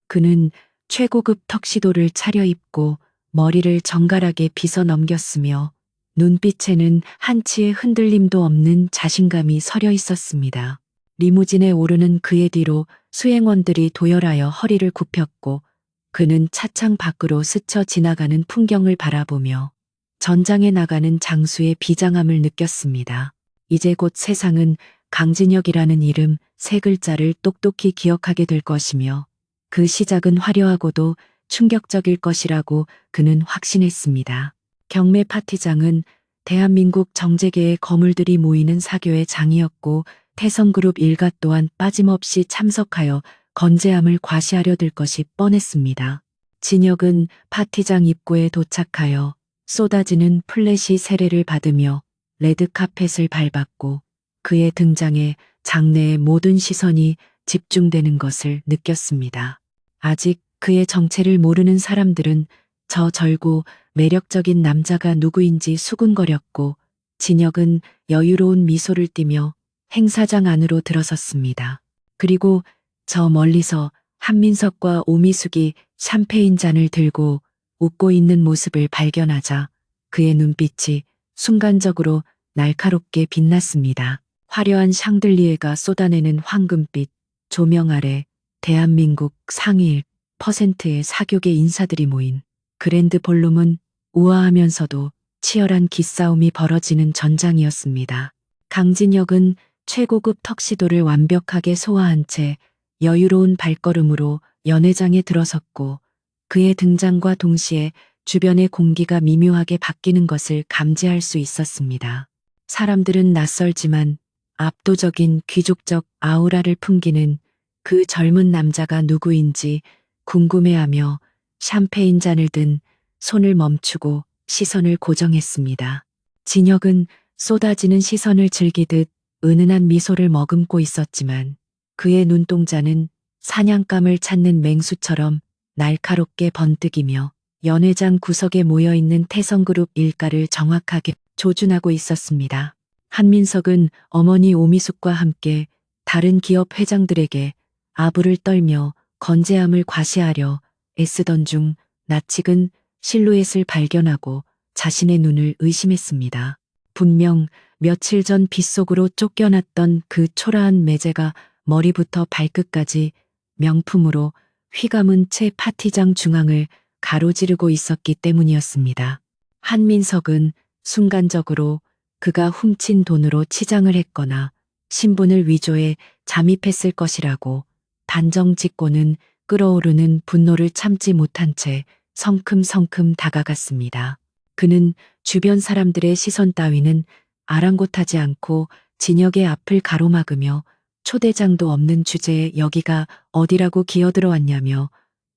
그는 최고급 턱시도를 차려입고 머리를 정갈하게 빗어 넘겼으며 눈빛에는 한치의 흔들림도 없는 자신감이 서려 있었습니다. 리무진에 오르는 그의 뒤로 수행원들이 도열하여 허리를 굽혔고 그는 차창 밖으로 스쳐 지나가는 풍경을 바라보며 전장에 나가는 장수의 비장함을 느꼈습니다. 이제 곧 세상은 강진혁이라는 이름 세 글자를 똑똑히 기억하게 될 것이며 그 시작은 화려하고도 충격적일 것이라고 그는 확신했습니다. 경매 파티장은 대한민국 정재계의 거물들이 모이는 사교의 장이었고 태성그룹 일가 또한 빠짐없이 참석하여 건재함을 과시하려 들 것이 뻔했습니다. 진혁은 파티장 입구에 도착하여 쏟아지는 플래시 세례를 받으며 레드카펫을 밟았고 그의 등장에 장내의 모든 시선이 집중되는 것을 느꼈습니다. 아직 그의 정체를 모르는 사람들은 저 젊고 매력적인 남자가 누구인지 수군거렸고 진혁은 여유로운 미소를 띠며 행사장 안으로 들어섰습니다. 그리고 저 멀리서 한민석과 오미숙이 샴페인 잔을 들고 웃고 있는 모습을 발견하자 그의 눈빛이 순간적으로 날카롭게 빛났습니다. 화려한 샹들리에가 쏟아내는 황금빛 조명 아래 대한민국 상위 1%의 사교계 인사들이 모인 그랜드 볼룸은 우아하면서도 치열한 기싸움이 벌어지는 전장이었습니다. 강진혁은 최고급 턱시도를 완벽하게 소화한 채 여유로운 발걸음으로 연회장에 들어섰고 그의 등장과 동시에 주변의 공기가 미묘하게 바뀌는 것을 감지할 수 있었습니다. 사람들은 낯설지만 압도적인 귀족적 아우라를 풍기는 그 젊은 남자가 누구인지 궁금해하며 샴페인 잔을 든 손을 멈추고 시선을 고정했습니다. 진혁은 쏟아지는 시선을 즐기듯 은은한 미소를 머금고 있었지만 그의 눈동자는 사냥감을 찾는 맹수처럼 날카롭게 번뜩이며 연회장 구석에 모여있는 태성그룹 일가를 정확하게 조준하고 있었습니다. 한민석은 어머니 오미숙과 함께 다른 기업 회장들에게 아부를 떨며 건재함을 과시하려 애쓰던 중 낯익은 실루엣을 발견하고 자신의 눈을 의심했습니다. 분명 며칠 전 빗속으로 쫓겨났던 그 초라한 매제가 머리부터 발끝까지 명품으로 휘감은 채 파티장 중앙을 가로지르고 있었기 때문이었습니다. 한민석은 순간적으로 그가 훔친 돈으로 치장을 했거나 신분을 위조해 잠입했을 것이라고 단정 짓고는 끓어오르는 분노를 참지 못한 채 성큼성큼 다가갔습니다. 그는 주변 사람들의 시선 따위는 아랑곳하지 않고 진혁의 앞을 가로막으며 초대장도 없는 주제에 여기가 어디라고 기어들어왔냐며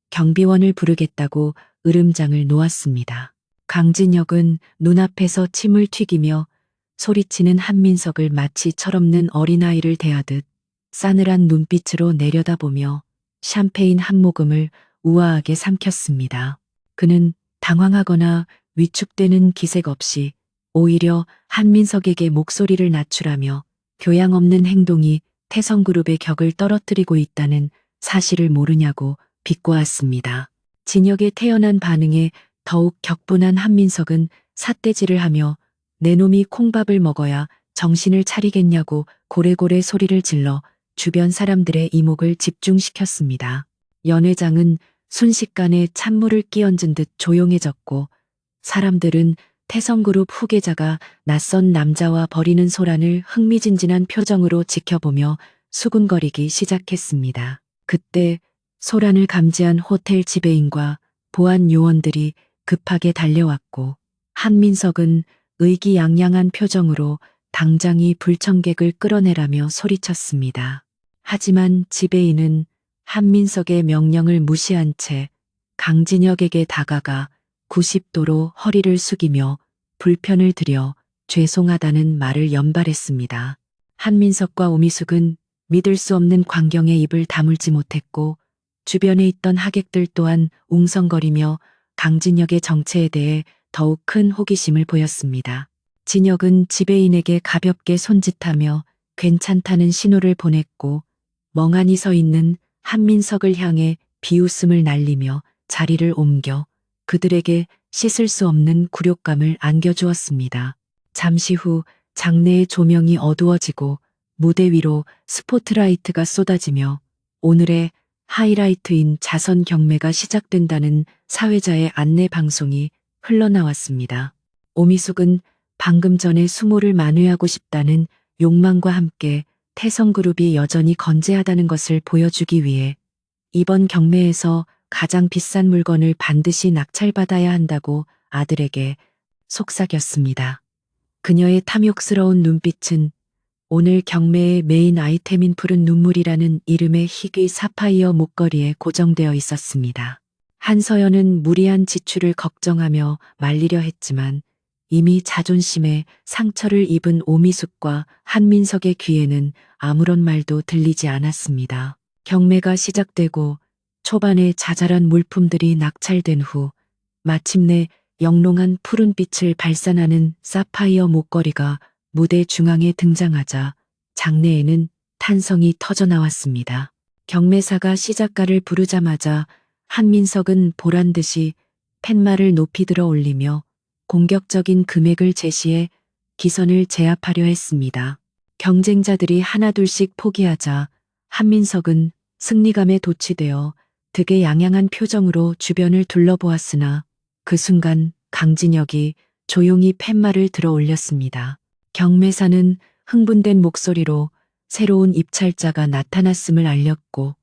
경비원을 부르겠다고 으름장을 놓았습니다. 강진혁은 눈앞에서 침을 튀기며 소리치는 한민석을 마치 철없는 어린아이를 대하듯 싸늘한 눈빛으로 내려다보며 샴페인 한 모금을 우아하게 삼켰습니다. 그는 당황하거나 위축되는 기색 없이 오히려 한민석에게 목소리를 낮추라며 교양 없는 행동이 태성그룹의 격을 떨어뜨리고 있다는 사실을 모르냐고 비꼬았습니다. 진혁의 태연한 반응에 더욱 격분한 한민석은 삿대질을 하며 내 놈이 콩밥을 먹어야 정신을 차리겠냐고 고래고래 소리를 질러 주변 사람들의 이목을 집중시켰습니다. 연 회장은 순식간에 찬물을 끼얹은 듯 조용해졌고 사람들은 태성그룹 후계자가 낯선 남자와 벌이는 소란을 흥미진진한 표정으로 지켜보며 수군거리기 시작했습니다. 그때 소란을 감지한 호텔 지배인과 보안 요원들이 급하게 달려왔고 한민석은 의기양양한 표정으로 당장 이 불청객을 끌어내라며 소리쳤습니다. 하지만 지배인은 한민석의 명령을 무시한 채 강진혁에게 다가가 90도로 허리를 숙이며 불편을 들여 죄송하다는 말을 연발했습니다. 한민석과 오미숙은 믿을 수 없는 광경에 입을 다물지 못했고 주변에 있던 하객들 또한 웅성거리며 강진혁의 정체에 대해 더욱 큰 호기심을 보였습니다. 진혁은 지배인에게 가볍게 손짓하며 괜찮다는 신호를 보냈고 멍하니 서 있는 한민석을 향해 비웃음을 날리며 자리를 옮겨 그들에게 씻을 수 없는 굴욕감을 안겨주었습니다. 잠시 후 장내의 조명이 어두워지고 무대 위로 스포트라이트가 쏟아지며 오늘의 하이라이트인 자선 경매가 시작된다는 사회자의 안내 방송이 흘러나왔습니다. 오미숙은 방금 전에 수모를 만회하고 싶다는 욕망과 함께 태성그룹이 여전히 건재하다는 것을 보여주기 위해 이번 경매에서 가장 비싼 물건을 반드시 낙찰받아야 한다고 아들에게 속삭였습니다. 그녀의 탐욕스러운 눈빛은 오늘 경매의 메인 아이템인 푸른 눈물이라는 이름의 희귀 사파이어 목걸이에 고정되어 있었습니다. 한서연은 무리한 지출을 걱정하며 말리려 했지만 이미 자존심에 상처를 입은 오미숙과 한민석의 귀에는 아무런 말도 들리지 않았습니다. 경매가 시작되고 초반에 자잘한 물품들이 낙찰된 후 마침내 영롱한 푸른빛을 발산하는 사파이어 목걸이가 무대 중앙에 등장하자 장내에는 탄성이 터져나왔습니다. 경매사가 시작가를 부르자마자 한민석은 보란듯이 팻말을 높이 들어 올리며 공격적인 금액을 제시해 기선을 제압하려 했습니다. 경쟁자들이 하나둘씩 포기하자 한민석은 승리감에 도취되어 득에양양한 표정으로 주변을 둘러보았으나 그 순간 강진혁이 조용히 팻말을 들어 올렸습니다. 경매사는 흥분된 목소리로 새로운 입찰자가 나타났음을 알렸고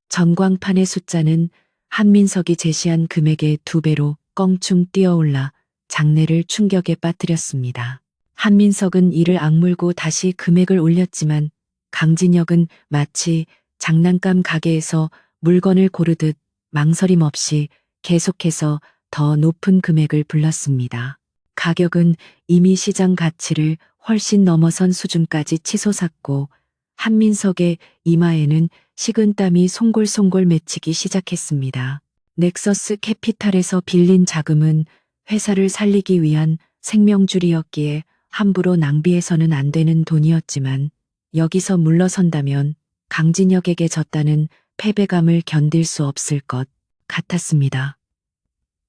전광판의 숫자는 한민석이 제시한 금액의 2배로 껑충 뛰어올라 장내를 충격에 빠뜨렸습니다. 한민석은 이를 악물고 다시 금액을 올렸지만 강진혁은 마치 장난감 가게에서 물건을 고르듯 망설임 없이 계속해서 더 높은 금액을 불렀습니다. 가격은 이미 시장 가치를 훨씬 넘어선 수준까지 치솟았고 한민석의 이마에는 식은땀이 송골송골 맺히기 시작했습니다. 넥서스 캐피탈에서 빌린 자금은 회사를 살리기 위한 생명줄이었기에 함부로 낭비해서는 안 되는 돈이었지만 여기서 물러선다면 강진혁에게 졌다는 패배감을 견딜 수 없을 것 같았습니다.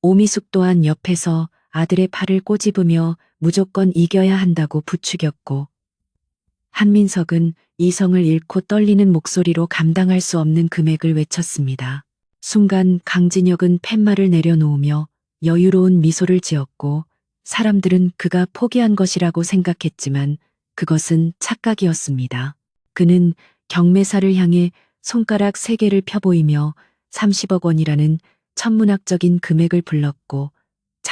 오미숙 또한 옆에서 아들의 팔을 꼬집으며 무조건 이겨야 한다고 부추겼고 한민석은 이성을 잃고 떨리는 목소리로 감당할 수 없는 금액을 외쳤습니다. 순간 강진혁은 팻말을 내려놓으며 여유로운 미소를 지었고 사람들은 그가 포기한 것이라고 생각했지만 그것은 착각이었습니다. 그는 경매사를 향해 손가락 3개를 펴보이며 30억 원이라는 천문학적인 금액을 불렀고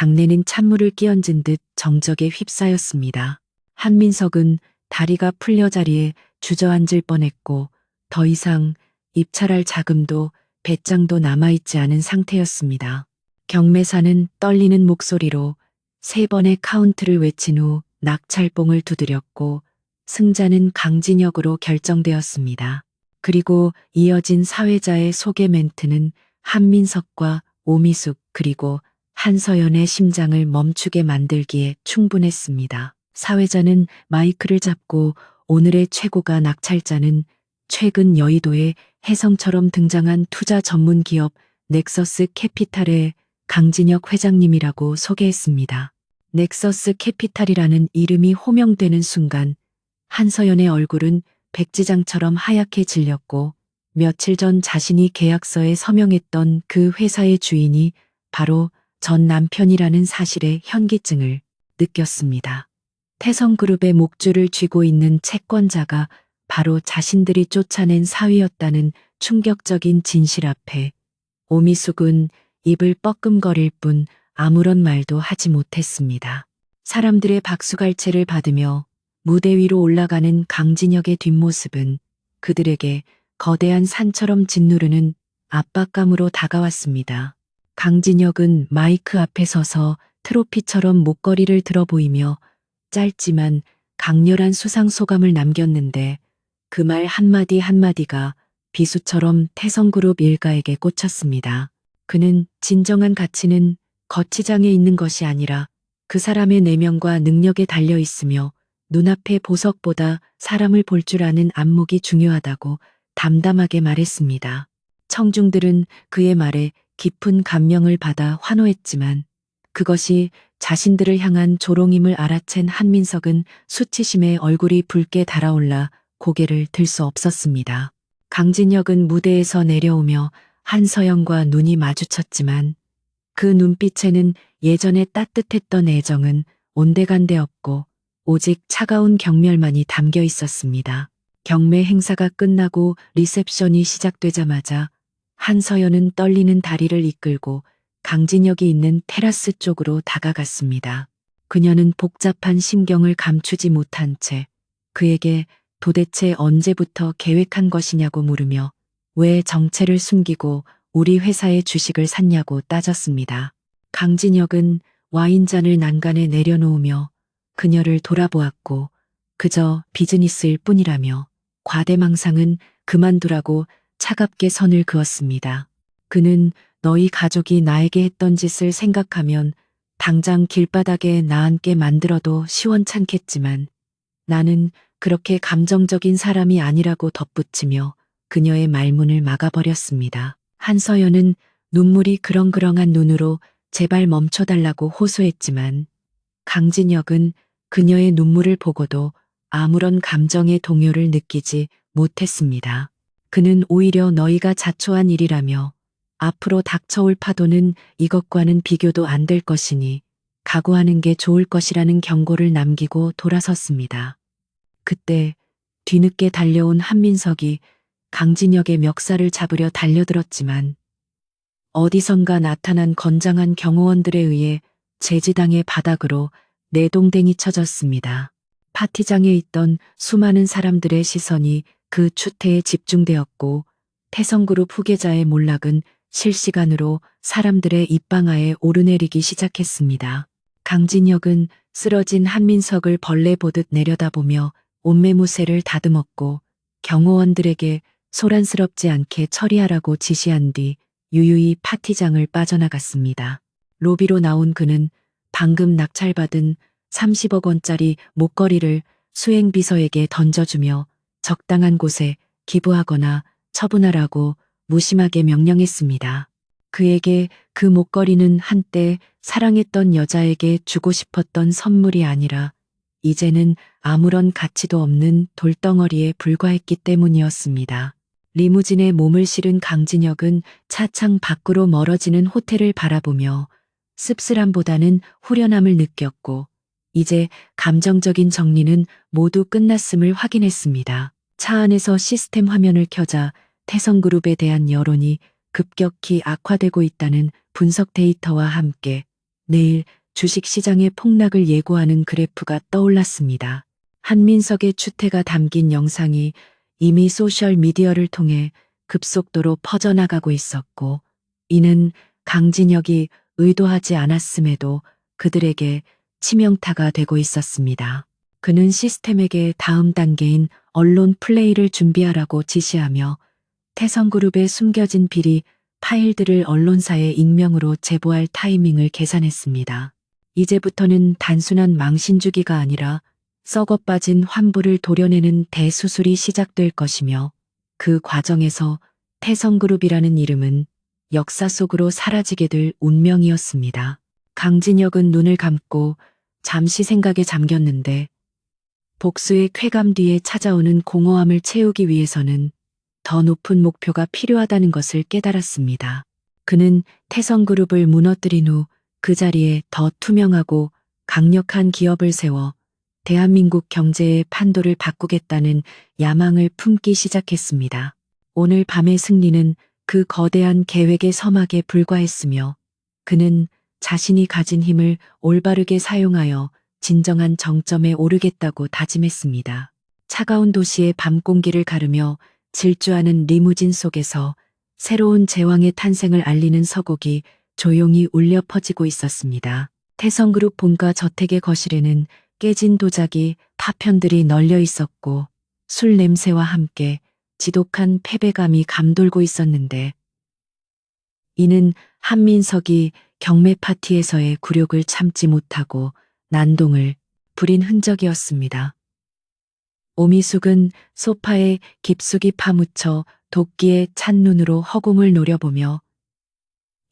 장내는 찬물을 끼얹은 듯 정적에 휩싸였습니다. 한민석은 다리가 풀려 자리에 주저앉을 뻔했고 더 이상 입찰할 자금도 배짱도 남아있지 않은 상태였습니다. 경매사는 떨리는 목소리로 3번의 카운트를 외친 후 낙찰봉을 두드렸고 승자는 강진혁으로 결정되었습니다. 그리고 이어진 사회자의 소개 멘트는 한민석과 오미숙 그리고 한서연의 심장을 멈추게 만들기에 충분했습니다. 사회자는 마이크를 잡고 오늘의 최고가 낙찰자는 최근 여의도에 혜성처럼 등장한 투자 전문 기업 넥서스 캐피탈의 강진혁 회장님이라고 소개했습니다. 넥서스 캐피탈이라는 이름이 호명되는 순간 한서연의 얼굴은 백지장처럼 하얗게 질렸고 며칠 전 자신이 계약서에 서명했던 그 회사의 주인이 바로 전 남편이라는 사실에 현기증을 느꼈습니다. 태성그룹의 목줄을 쥐고 있는 채권자가 바로 자신들이 쫓아낸 사위였다는 충격적인 진실 앞에 오미숙은 입을 뻐끔거릴 뿐 아무런 말도 하지 못했습니다. 사람들의 박수갈채를 받으며 무대 위로 올라가는 강진혁의 뒷모습은 그들에게 거대한 산처럼 짓누르는 압박감으로 다가왔습니다. 강진혁은 마이크 앞에 서서 트로피처럼 목걸이를 들어 보이며 짧지만 강렬한 수상 소감을 남겼는데 그 말 한마디 한마디가 비수처럼 태성그룹 일가에게 꽂혔습니다. 그는 진정한 가치는 거치장에 있는 것이 아니라 그 사람의 내면과 능력에 달려 있으며 눈앞의 보석보다 사람을 볼 줄 아는 안목이 중요하다고 담담하게 말했습니다. 청중들은 그의 말에 깊은 감명을 받아 환호했지만 그것이 자신들을 향한 조롱임을 알아챈 한민석은 수치심에 얼굴이 붉게 달아올라 고개를 들 수 없었습니다. 강진혁은 무대에서 내려오며 한서연과 눈이 마주쳤지만 그 눈빛에는 예전에 따뜻했던 애정은 온데간데 없고 오직 차가운 경멸만이 담겨 있었습니다. 경매 행사가 끝나고 리셉션이 시작되자마자 한서연은 떨리는 다리를 이끌고 강진혁이 있는 테라스 쪽으로 다가갔습니다. 그녀는 복잡한 심경을 감추지 못한 채 그에게 도대체 언제부터 계획한 것이냐고 물으며 왜 정체를 숨기고 우리 회사의 주식을 샀냐고 따졌습니다. 강진혁은 와인잔을 난간에 내려놓으며 그녀를 돌아보았고 그저 비즈니스일 뿐이라며 과대망상은 그만두라고 차갑게 선을 그었습니다. 그는 너희 가족이 나에게 했던 짓을 생각하면 당장 길바닥에 나앉게 만들어도 시원찮겠지만 나는 그렇게 감정적인 사람이 아니라고 덧붙이며 그녀의 말문을 막아버렸습니다. 한서연은 눈물이 그렁그렁한 눈으로 제발 멈춰달라고 호소했지만 강진혁은 그녀의 눈물을 보고도 아무런 감정의 동요를 느끼지 못했습니다. 그는 오히려 너희가 자초한 일이라며 앞으로 닥쳐올 파도는 이것과는 비교도 안 될 것이니 각오하는 게 좋을 것이라는 경고를 남기고 돌아섰습니다. 그때 뒤늦게 달려온 한민석이 강진혁의 멱살을 잡으려 달려들었지만 어디선가 나타난 건장한 경호원들에 의해 제지당의 바닥으로 내동댕이 쳐졌습니다. 파티장에 있던 수많은 사람들의 시선이 그 추태에 집중되었고 태성그룹 후계자의 몰락은 실시간으로 사람들의 입방아에 오르내리기 시작했습니다. 강진혁은 쓰러진 한민석을 벌레 보듯 내려다보며 옷매무새를 다듬었고 경호원들에게 소란스럽지 않게 처리하라고 지시한 뒤 유유히 파티장을 빠져나갔습니다. 로비로 나온 그는 방금 낙찰받은 30억 원짜리 목걸이를 수행비서에게 던져주며 적당한 곳에 기부하거나 처분하라고 무심하게 명령했습니다. 그에게 그 목걸이는 한때 사랑했던 여자에게 주고 싶었던 선물이 아니라 이제는 아무런 가치도 없는 돌덩어리에 불과했기 때문이었습니다. 리무진에 몸을 실은 강진혁은 차창 밖으로 멀어지는 호텔을 바라보며 씁쓸함보다는 후련함을 느꼈고 이제 감정적인 정리는 모두 끝났음을 확인했습니다. 차 안에서 시스템 화면을 켜자 태성그룹에 대한 여론이 급격히 악화되고 있다는 분석 데이터와 함께 내일 주식시장의 폭락을 예고하는 그래프가 떠올랐습니다. 한민석의 추태가 담긴 영상이 이미 소셜미디어를 통해 급속도로 퍼져나가고 있었고, 이는 강진혁이 의도하지 않았음에도 그들에게 치명타가 되고 있었습니다. 그는 시스템에게 다음 단계인 언론 플레이를 준비하라고 지시하며 태성그룹의 숨겨진 비리 파일들을 언론사에 익명으로 제보할 타이밍을 계산했습니다. 이제부터는 단순한 망신주기가 아니라 썩어 빠진 환부를 도려내는 대수술이 시작될 것이며, 그 과정에서 태성그룹이라는 이름은 역사 속으로 사라지게 될 운명이었습니다. 강진혁은 눈을 감고 잠시 생각에 잠겼는데, 복수의 쾌감 뒤에 찾아오는 공허함을 채우기 위해서는 더 높은 목표가 필요하다는 것을 깨달았습니다. 그는 태성그룹을 무너뜨린 후 그 자리에 더 투명하고 강력한 기업을 세워 대한민국 경제의 판도를 바꾸겠다는 야망을 품기 시작했습니다. 오늘 밤의 승리는 그 거대한 계획의 서막에 불과했으며, 그는 자신이 가진 힘을 올바르게 사용하여 진정한 정점에 오르겠다고 다짐했습니다. 차가운 도시의 밤 공기를 가르며 질주하는 리무진 속에서 새로운 제왕의 탄생을 알리는 서곡이 조용히 울려 퍼지고 있었습니다. 태성그룹 본가 저택의 거실에는 깨진 도자기, 파편들이 널려 있었고, 술 냄새와 함께 지독한 패배감이 감돌고 있었는데, 이는 한민석이 경매 파티에서의 굴욕을 참지 못하고 난동을 부린 흔적이었습니다. 오미숙은 소파에 깊숙이 파묻혀 도끼에 찬 눈으로 허공을 노려보며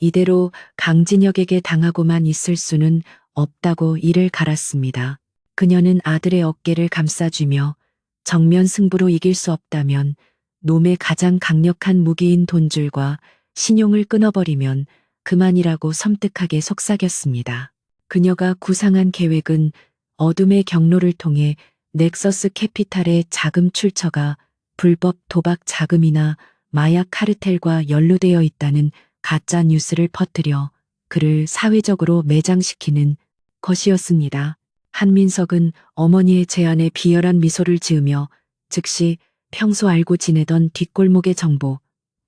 이대로 강진혁에게 당하고만 있을 수는 없다고 이를 갈았습니다. 그녀는 아들의 어깨를 감싸주며 정면 승부로 이길 수 없다면 놈의 가장 강력한 무기인 돈줄과 신용을 끊어버리면 그만이라고 섬뜩하게 속삭였습니다. 그녀가 구상한 계획은 어둠의 경로를 통해 넥서스 캐피탈의 자금 출처가 불법 도박 자금이나 마약 카르텔과 연루되어 있다는 가짜 뉴스를 퍼뜨려 그를 사회적으로 매장시키는 것이었습니다. 한민석은 어머니의 제안에 비열한 미소를 지으며 즉시 평소 알고 지내던 뒷골목의 정보,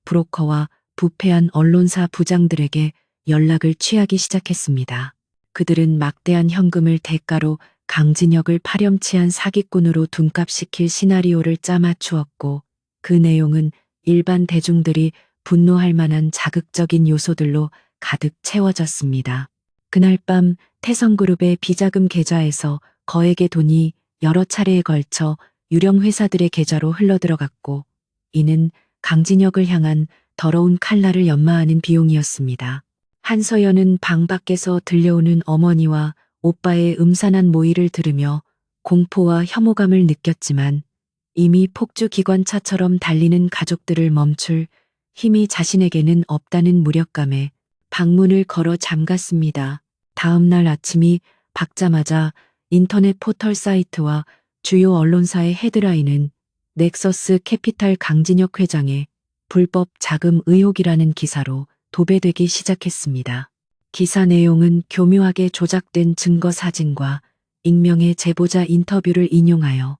브로커와 부패한 언론사 부장들에게 연락을 취하기 시작했습니다. 그들은 막대한 현금을 대가로 강진혁을 파렴치한 사기꾼으로 둔갑시킬 시나리오를 짜맞추었고, 그 내용은 일반 대중들이 분노할 만한 자극적인 요소들로 가득 채워졌습니다. 그날 밤 태성그룹의 비자금 계좌에서 거액의 돈이 여러 차례에 걸쳐 유령 회사들의 계좌로 흘러들어갔고, 이는 강진혁을 향한 더러운 칼날을 연마하는 비용이었습니다. 한서연은 방 밖에서 들려오는 어머니와 오빠의 음산한 모의를 들으며 공포와 혐오감을 느꼈지만, 이미 폭주 기관차처럼 달리는 가족들을 멈출 힘이 자신에게는 없다는 무력감에 방문을 걸어 잠갔습니다. 다음 날 아침이 밝자마자 인터넷 포털 사이트와 주요 언론사의 헤드라인은 넥서스 캐피탈 강진혁 회장의 불법 자금 의혹이라는 기사로 도배되기 시작했습니다. 기사 내용은 교묘하게 조작된 증거 사진과 익명의 제보자 인터뷰를 인용하여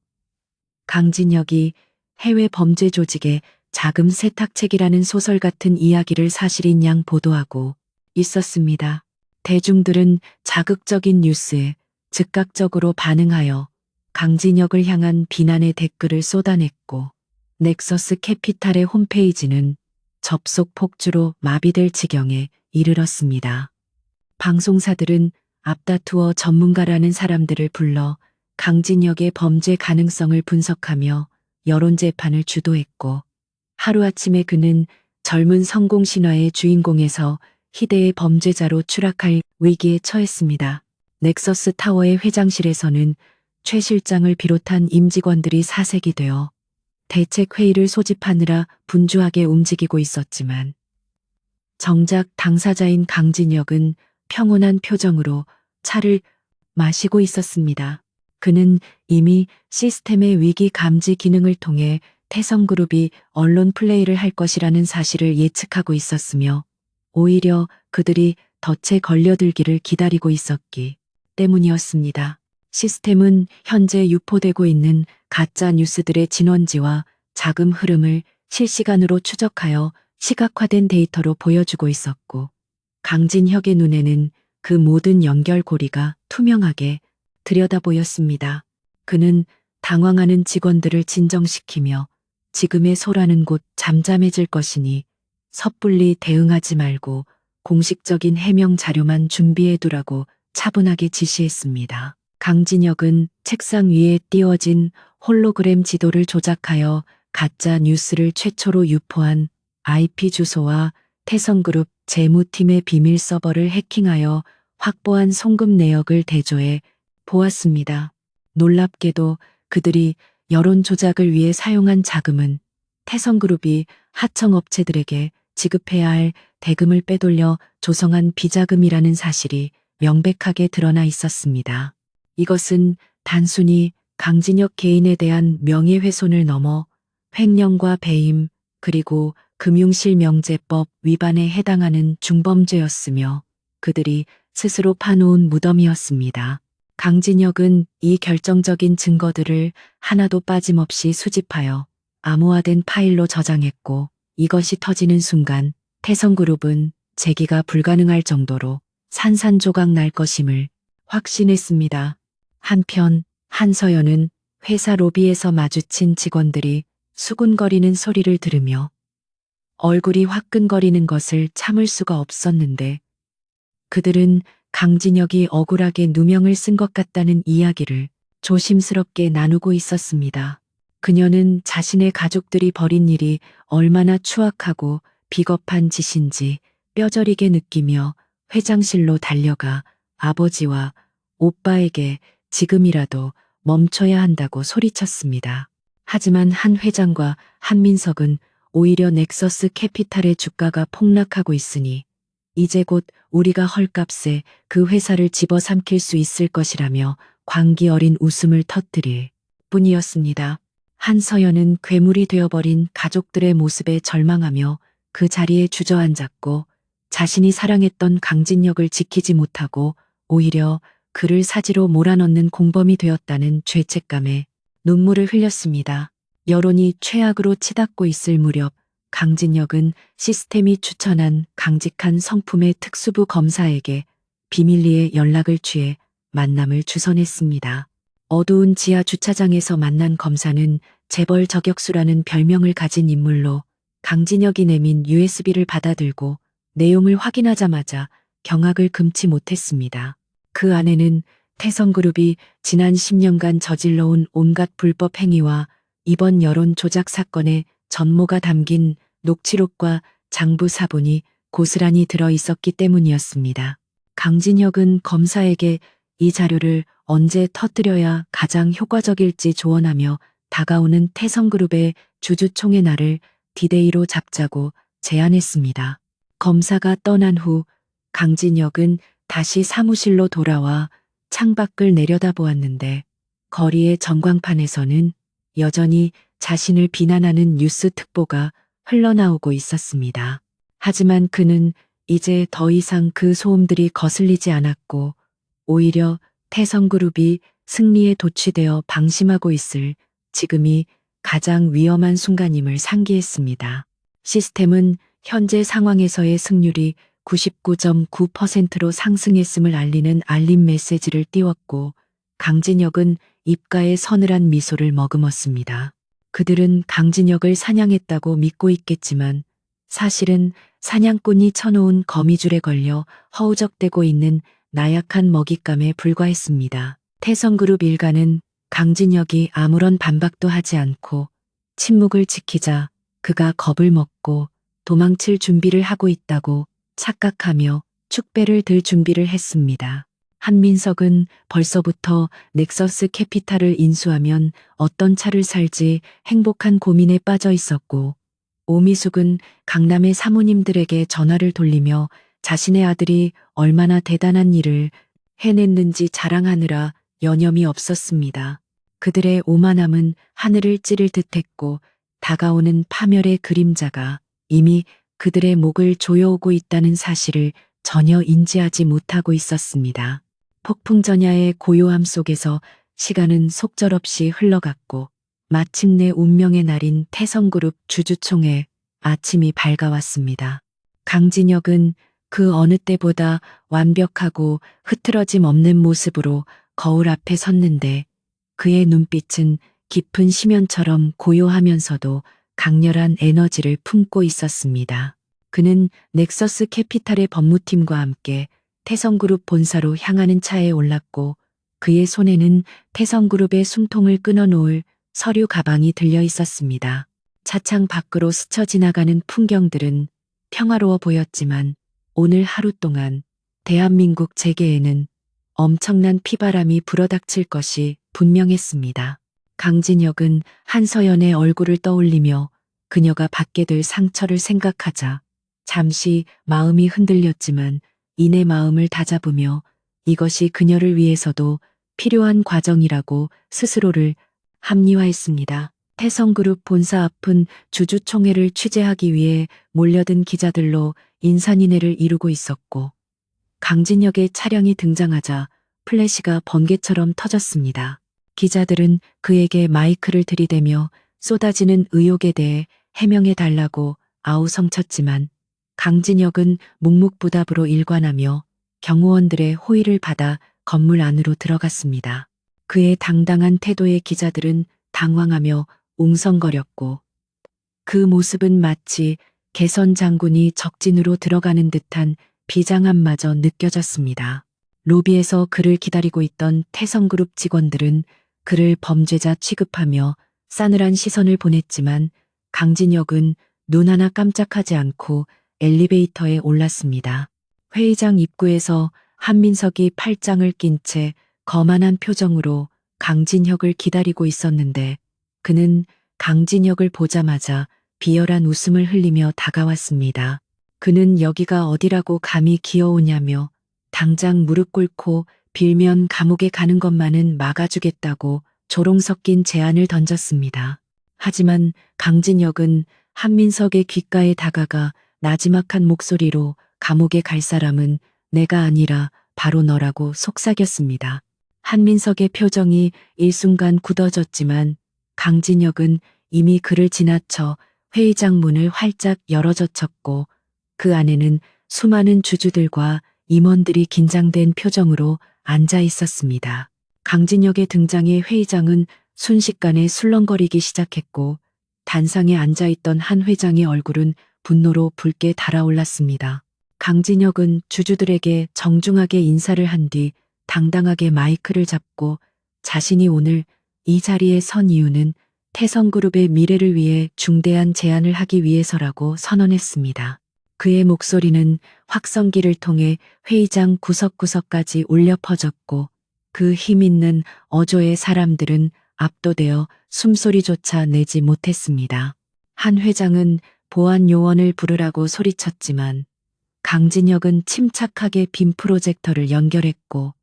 강진혁이 해외 범죄 조직의 자금 세탁책이라는 소설 같은 이야기를 사실인 양 보도하고 있었습니다. 대중들은 자극적인 뉴스에 즉각적으로 반응하여 강진혁을 향한 비난의 댓글을 쏟아냈고, 넥서스 캐피탈의 홈페이지는 접속 폭주로 마비될 지경에 이르렀습니다. 방송사들은 앞다투어 전문가라는 사람들을 불러 강진혁의 범죄 가능성을 분석하며 여론 재판을 주도했고, 하루아침에 그는 젊은 성공 신화의 주인공에서 희대의 범죄자로 추락할 위기에 처했습니다. 넥서스 타워의 회장실에서는 최 실장을 비롯한 임직원들이 사색이 되어 대책 회의를 소집하느라 분주하게 움직이고 있었지만, 정작 당사자인 강진혁은 평온한 표정으로 차를 마시고 있었습니다. 그는 이미 시스템의 위기 감지 기능을 통해 태성그룹이 언론 플레이를 할 것이라는 사실을 예측하고 있었으며, 오히려 그들이 덫에 걸려들기를 기다리고 있었기 때문이었습니다. 시스템은 현재 유포되고 있는 가짜 뉴스들의 진원지와 자금 흐름을 실시간으로 추적하여 시각화된 데이터로 보여주고 있었고, 강진혁의 눈에는 그 모든 연결고리가 투명하게 들여다 보였습니다. 그는 당황하는 직원들을 진정시키며 지금의 소라는 곧 잠잠해질 것이니 섣불리 대응하지 말고 공식적인 해명 자료만 준비해두라고 차분하게 지시했습니다. 강진혁은 책상 위에 띄워진 홀로그램 지도를 조작하여 가짜 뉴스를 최초로 유포한 IP 주소와 태성그룹 재무팀의 비밀 서버를 해킹하여 확보한 송금 내역을 대조해 보았습니다. 놀랍게도 그들이 여론 조작을 위해 사용한 자금은 태성그룹이 하청업체들에게 지급해야 할 대금을 빼돌려 조성한 비자금이라는 사실이 명백하게 드러나 있었습니다. 이것은 단순히 강진혁 개인에 대한 명예훼손을 넘어 횡령과 배임 그리고 금융실명제법 위반에 해당하는 중범죄였으며 그들이 스스로 파놓은 무덤이었습니다. 강진혁은 이 결정적인 증거들을 하나도 빠짐없이 수집하여 암호화된 파일로 저장했고, 이것이 터지는 순간 태성그룹은 재기가 불가능할 정도로 산산조각 날 것임을 확신했습니다. 한편 한서연은 회사 로비에서 마주친 직원들이 수군거리는 소리를 들으며 얼굴이 화끈거리는 것을 참을 수가 없었는데, 그들은 강진혁이 억울하게 누명을 쓴 것 같다는 이야기를 조심스럽게 나누고 있었습니다. 그녀는 자신의 가족들이 벌인 일이 얼마나 추악하고 비겁한 짓인지 뼈저리게 느끼며 회장실로 달려가 아버지와 오빠에게 지금이라도 멈춰야 한다고 소리쳤습니다. 하지만 한 회장과 한민석은 오히려 넥서스 캐피탈의 주가가 폭락하고 있으니 이제 곧 우리가 헐값에 그 회사를 집어삼킬 수 있을 것이라며 광기 어린 웃음을 터뜨릴 뿐이었습니다. 한서연은 괴물이 되어버린 가족들의 모습에 절망하며 그 자리에 주저앉았고, 자신이 사랑했던 강진혁을 지키지 못하고 오히려 그를 사지로 몰아넣는 공범이 되었다는 죄책감에 눈물을 흘렸습니다. 여론이 최악으로 치닫고 있을 무렵 강진혁은 시스템이 추천한 강직한 성품의 특수부 검사에게 비밀리에 연락을 취해 만남을 주선했습니다. 어두운 지하 주차장에서 만난 검사는 재벌 저격수라는 별명을 가진 인물로 강진혁이 내민 USB를 받아들고 내용을 확인하자마자 경악을 금치 못했습니다. 그 안에는 태성그룹이 지난 10년간 저질러온 온갖 불법 행위와 이번 여론 조작 사건의 전모가 담긴 녹취록과 장부 사본이 고스란히 들어 있었기 때문이었습니다. 강진혁은 검사에게 이 자료를 언제 터뜨려야 가장 효과적일지 조언하며 다가오는 태성그룹의 주주총회 날을 디데이로 잡자고 제안했습니다. 검사가 떠난 후 강진혁은 다시 사무실로 돌아와 창밖을 내려다보았는데, 거리의 전광판에서는 여전히 자신을 비난하는 뉴스 특보가 흘러나오고 있었습니다. 하지만 그는 이제 더 이상 그 소음들이 거슬리지 않았고, 오히려 태성그룹이 승리에 도취되어 방심하고 있을 지금이 가장 위험한 순간임을 상기했습니다. 시스템은 현재 상황에서의 승률이 99.9%로 상승했음을 알리는 알림 메시지를 띄웠고, 강진혁은 입가에 서늘한 미소를 머금었습니다. 그들은 강진혁을 사냥했다고 믿고 있겠지만 사실은 사냥꾼이 쳐놓은 거미줄에 걸려 허우적대고 있는 나약한 먹잇감에 불과했습니다. 태성그룹 일가는 강진혁이 아무런 반박도 하지 않고 침묵을 지키자 그가 겁을 먹고 도망칠 준비를 하고 있다고 착각하며 축배를 들 준비를 했습니다. 한민석은 벌써부터 넥서스 캐피탈을 인수하면 어떤 차를 살지 행복한 고민에 빠져 있었고, 오미숙은 강남의 사모님들에게 전화를 돌리며 자신의 아들이 얼마나 대단한 일을 해냈는지 자랑하느라 여념이 없었습니다. 그들의 오만함은 하늘을 찌를 듯했고, 다가오는 파멸의 그림자가 이미 그들의 목을 조여오고 있다는 사실을 전혀 인지하지 못하고 있었습니다. 폭풍전야의 고요함 속에서 시간은 속절없이 흘러갔고 마침내 운명의 날인 태성그룹 주주총회 아침이 밝아왔습니다. 강진혁은 그 어느 때보다 완벽하고 흐트러짐 없는 모습으로 거울 앞에 섰는데 그의 눈빛은 깊은 심연처럼 고요하면서도 강렬한 에너지를 품고 있었습니다. 그는 넥서스 캐피탈의 법무팀과 함께 태성그룹 본사로 향하는 차에 올랐고 그의 손에는 태성그룹의 숨통을 끊어놓을 서류 가방이 들려 있었습니다. 차창 밖으로 스쳐 지나가는 풍경들은 평화로워 보였지만 오늘 하루 동안 대한민국 재계에는 엄청난 피바람이 불어닥칠 것이 분명했습니다. 강진혁은 한서연의 얼굴을 떠올리며 그녀가 받게 될 상처를 생각하자 잠시 마음이 흔들렸지만 이내 마음을 다잡으며 이것이 그녀를 위해서도 필요한 과정이라고 스스로를 합리화했습니다. 태성그룹 본사 앞은 주주총회를 취재하기 위해 몰려든 기자들로 인산인해를 이루고 있었고 강진혁의 차량이 등장하자 플래시가 번개처럼 터졌습니다. 기자들은 그에게 마이크를 들이대며 쏟아지는 의혹에 대해 해명해 달라고 아우성쳤지만 강진혁은 묵묵부답으로 일관하며 경호원들의 호의를 받아 건물 안으로 들어갔습니다. 그의 당당한 태도에 기자들은 당황하며 웅성거렸고 그 모습은 마치 개선 장군이 적진으로 들어가는 듯한 비장함마저 느껴졌습니다. 로비에서 그를 기다리고 있던 태성그룹 직원들은 그를 범죄자 취급하며 싸늘한 시선을 보냈지만 강진혁은 눈 하나 깜짝하지 않고 엘리베이터에 올랐습니다. 회의장 입구에서 한민석이 팔짱을 낀 채 거만한 표정으로 강진혁을 기다리고 있었는데 그는 강진혁을 보자마자 비열한 웃음을 흘리며 다가왔습니다. 그는 여기가 어디라고 감히 기어오냐며 당장 무릎 꿇고 빌면 감옥에 가는 것만은 막아주겠다고 조롱 섞인 제안을 던졌습니다. 하지만 강진혁은 한민석의 귓가에 다가가 나지막한 목소리로 감옥에 갈 사람은 내가 아니라 바로 너라고 속삭였습니다. 한민석의 표정이 일순간 굳어졌지만 강진혁은 이미 그를 지나쳐 회의장 문을 활짝 열어젖혔고 그 안에는 수많은 주주들과 임원들이 긴장된 표정으로 앉아 있었습니다. 강진혁의 등장에 회의장은 순식간에 술렁거리기 시작했고 단상에 앉아있던 한 회장의 얼굴은 분노로 붉게 달아올랐습니다. 강진혁은 주주들에게 정중하게 인사를 한 뒤 당당하게 마이크를 잡고 자신이 오늘 이 자리에 선 이유는 태성그룹의 미래를 위해 중대한 제안을 하기 위해서라고 선언했습니다. 그의 목소리는 확성기를 통해 회의장 구석구석까지 울려 퍼졌고 그 힘있는 어조의 사람들은 압도되어 숨소리조차 내지 못했습니다. 한 회장은 보안 요원을 부르라고 소리쳤지만 강진혁은 침착하게 빔 프로젝터를 연결했고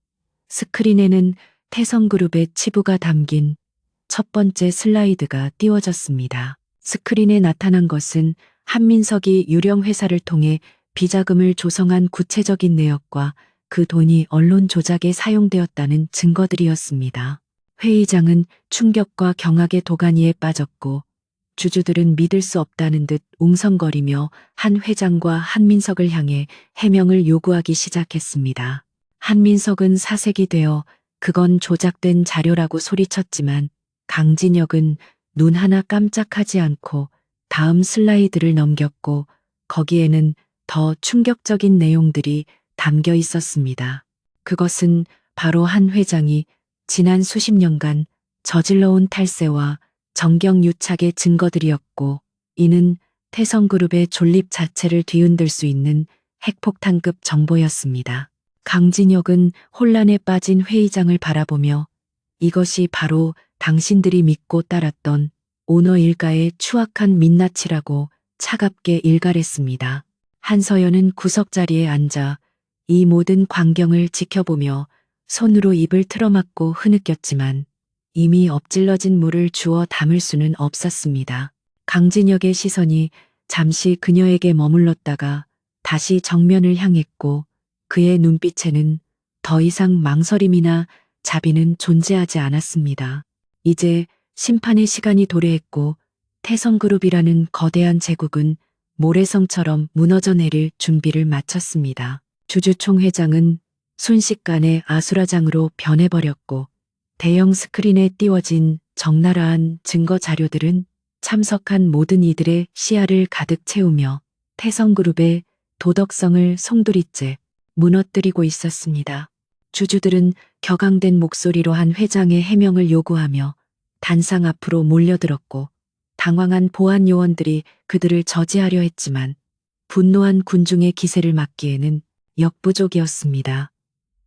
스크린에는 태성그룹의 치부가 담긴 첫 번째 슬라이드가 띄워졌습니다. 스크린에 나타난 것은 한민석이 유령 회사를 통해 비자금을 조성한 구체적인 내역과 그 돈이 언론 조작에 사용되었다는 증거들이었습니다. 회의장은 충격과 경악의 도가니에 빠졌고 주주들은 믿을 수 없다는 듯 웅성거리며 한 회장과 한민석을 향해 해명을 요구하기 시작했습니다. 한민석은 사색이 되어 그건 조작된 자료라고 소리쳤지만 강진혁은 눈 하나 깜짝하지 않고 다음 슬라이드를 넘겼고 거기에는 더 충격적인 내용들이 담겨 있었습니다. 그것은 바로 한 회장이 지난 수십 년간 저질러온 탈세와 정경유착의 증거들이었고 이는 태성그룹의 존립 자체를 뒤흔들 수 있는 핵폭탄급 정보였습니다. 강진혁은 혼란에 빠진 회의장을 바라보며 이것이 바로 당신들이 믿고 따랐던 오너 일가의 추악한 민낯이라고 차갑게 일갈했습니다. 한서연은 구석자리에 앉아 이 모든 광경을 지켜보며 손으로 입을 틀어막고 흐느꼈지만 이미 엎질러진 물을 주워 담을 수는 없었습니다. 강진혁의 시선이 잠시 그녀에게 머물렀다가 다시 정면을 향했고 그의 눈빛에는 더 이상 망설임이나 자비는 존재하지 않았습니다. 이제 심판의 시간이 도래했고 태성그룹이라는 거대한 제국은 모래성처럼 무너져 내릴 준비를 마쳤습니다. 주주총회장은 순식간에 아수라장으로 변해버렸고 대형 스크린에 띄워진 적나라한 증거 자료들은 참석한 모든 이들의 시야를 가득 채우며 태성그룹의 도덕성을 송두리째 무너뜨리고 있었습니다. 주주들은 격앙된 목소리로 한 회장의 해명을 요구하며 단상 앞으로 몰려들었고 당황한 보안 요원들이 그들을 저지하려 했지만 분노한 군중의 기세를 막기에는 역부족이었습니다.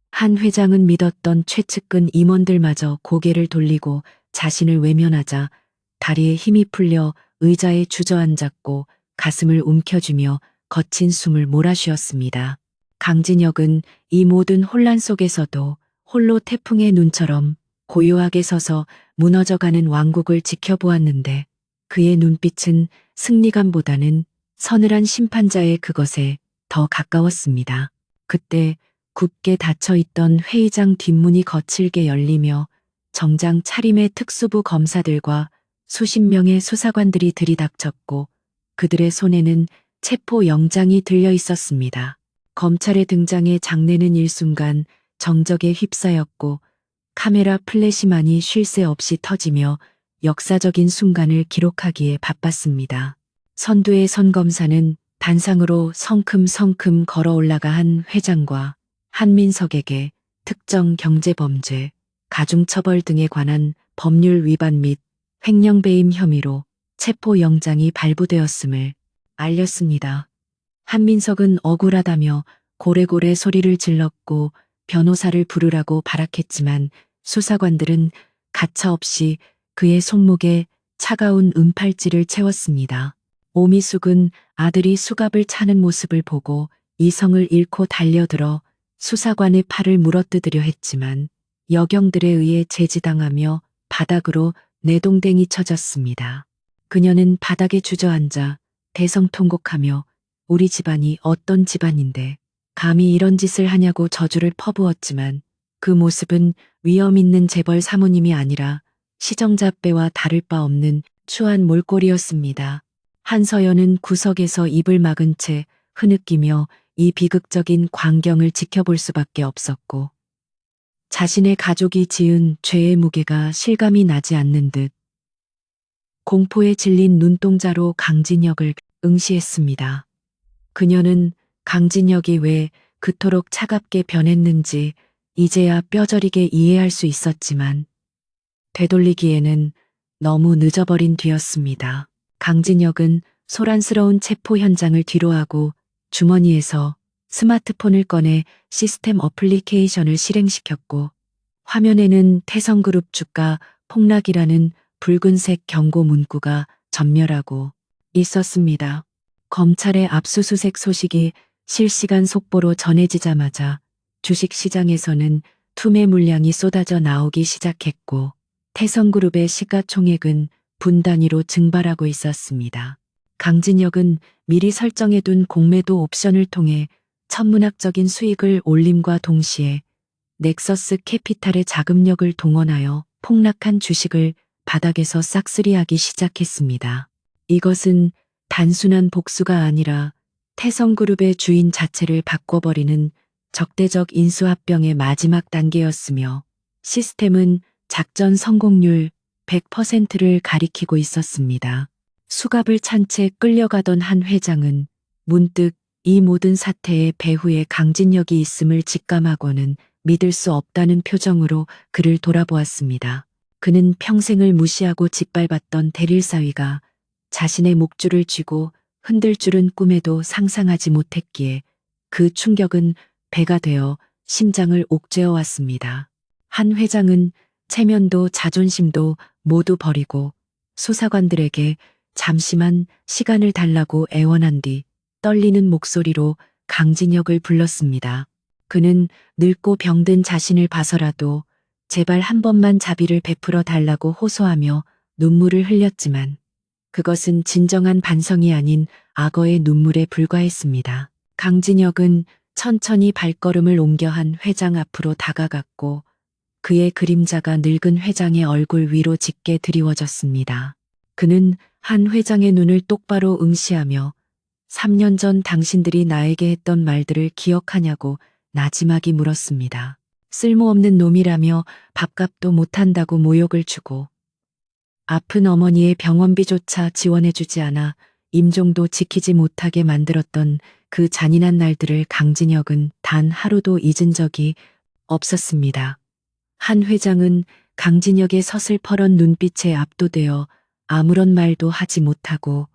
한 회장은 믿었던 최측근 임원들마저 고개를 돌리고 자신을 외면하자 다리에 힘이 풀려 의자에 주저앉았고 가슴을 움켜쥐며 거친 숨을 몰아쉬었습니다. 강진혁은 이 모든 혼란 속에서도 홀로 태풍의 눈처럼 고요하게 서서 무너져가는 왕국을 지켜보았는데 그의 눈빛은 승리감보다는 서늘한 심판자의 그것에 더 가까웠습니다. 그때 굳게 닫혀있던 회의장 뒷문이 거칠게 열리며 정장 차림의 특수부 검사들과 수십 명의 수사관들이 들이닥쳤고 그들의 손에는 체포 영장이 들려 있었습니다. 검찰의 등장에 장내는 일순간 정적에 휩싸였고 카메라 플래시만이 쉴 새 없이 터지며 역사적인 순간을 기록하기에 바빴습니다. 선두의 선검사는 단상으로 성큼성큼 걸어 올라가 한 회장과 한민석에게 특정 경제범죄, 가중처벌 등에 관한 법률 위반 및 횡령배임 혐의로 체포영장이 발부되었음을 알렸습니다. 한민석은 억울하다며 고래고래 소리를 질렀고 변호사를 부르라고 발악했지만 수사관들은 가차없이 그의 손목에 차가운 은팔찌를 채웠습니다. 오미숙은 아들이 수갑을 차는 모습을 보고 이성을 잃고 달려들어 수사관의 팔을 물어뜯으려 했지만 여경들에 의해 제지당하며 바닥으로 내동댕이 쳐졌습니다. 그녀는 바닥에 주저앉아 대성통곡하며 우리 집안이 어떤 집안인데 감히 이런 짓을 하냐고 저주를 퍼부었지만 그 모습은 위험 있는 재벌 사모님이 아니라 시정자빼와 다를 바 없는 추한 몰골이었습니다. 한서연은 구석에서 입을 막은 채 흐느끼며 이 비극적인 광경을 지켜볼 수밖에 없었고 자신의 가족이 지은 죄의 무게가 실감이 나지 않는 듯 공포에 질린 눈동자로 강진혁을 응시했습니다. 그녀는 강진혁이 왜 그토록 차갑게 변했는지 이제야 뼈저리게 이해할 수 있었지만 되돌리기에는 너무 늦어버린 뒤였습니다. 강진혁은 소란스러운 체포 현장을 뒤로하고 주머니에서 스마트폰을 꺼내 시스템 어플리케이션을 실행시켰고 화면에는 태성그룹 주가 폭락이라는 붉은색 경고 문구가 전멸하고 있었습니다. 검찰의 압수수색 소식이 실시간 속보로 전해지자마자 주식시장에서는 투매 물량이 쏟아져 나오기 시작했고 태성그룹의 시가총액은 분 단위로 증발하고 있었습니다. 강진혁은 미리 설정해둔 공매도 옵션을 통해 천문학적인 수익을 올림과 동시에 넥서스 캐피탈의 자금력을 동원하여 폭락한 주식을 바닥에서 싹쓸이하기 시작했습니다. 이것은 단순한 복수가 아니라 태성그룹의 주인 자체를 바꿔버리는 적대적 인수합병의 마지막 단계였으며 시스템은 작전 성공률 100%를 가리키고 있었습니다. 수갑을 찬 채 끌려가던 한 회장은 문득 이 모든 사태에 배후에 강진혁이 있음을 직감하고는 믿을 수 없다는 표정으로 그를 돌아보았습니다. 그는 평생을 무시하고 짓밟았던 대릴사위가 자신의 목줄을 쥐고 흔들 줄은 꿈에도 상상하지 못했기에 그 충격은 배가 되어 심장을 옥죄어 왔습니다. 한 회장은 체면도 자존심도 모두 버리고 수사관들에게 잠시만 시간을 달라고 애원한 뒤 떨리는 목소리로 강진혁을 불렀습니다. 그는 늙고 병든 자신을 봐서라도 제발 한 번만 자비를 베풀어 달라고 호소하며 눈물을 흘렸지만 그것은 진정한 반성이 아닌 악어의 눈물에 불과했습니다. 강진혁은 천천히 발걸음을 옮겨 한 회장 앞으로 다가갔고 그의 그림자가 늙은 회장의 얼굴 위로 짙게 드리워졌습니다. 그는 한 회장의 눈을 똑바로 응시하며 3년 전 당신들이 나에게 했던 말들을 기억하냐고 나지막이 물었습니다. 쓸모없는 놈이라며 밥값도 못한다고 모욕을 주고 아픈 어머니의 병원비조차 지원해주지 않아 임종도 지키지 못하게 만들었던 그 잔인한 날들을 강진혁은 단 하루도 잊은 적이 없었습니다. 한 회장은 강진혁의 서슬퍼런 눈빛에 압도되어 아무런 말도 하지 못하고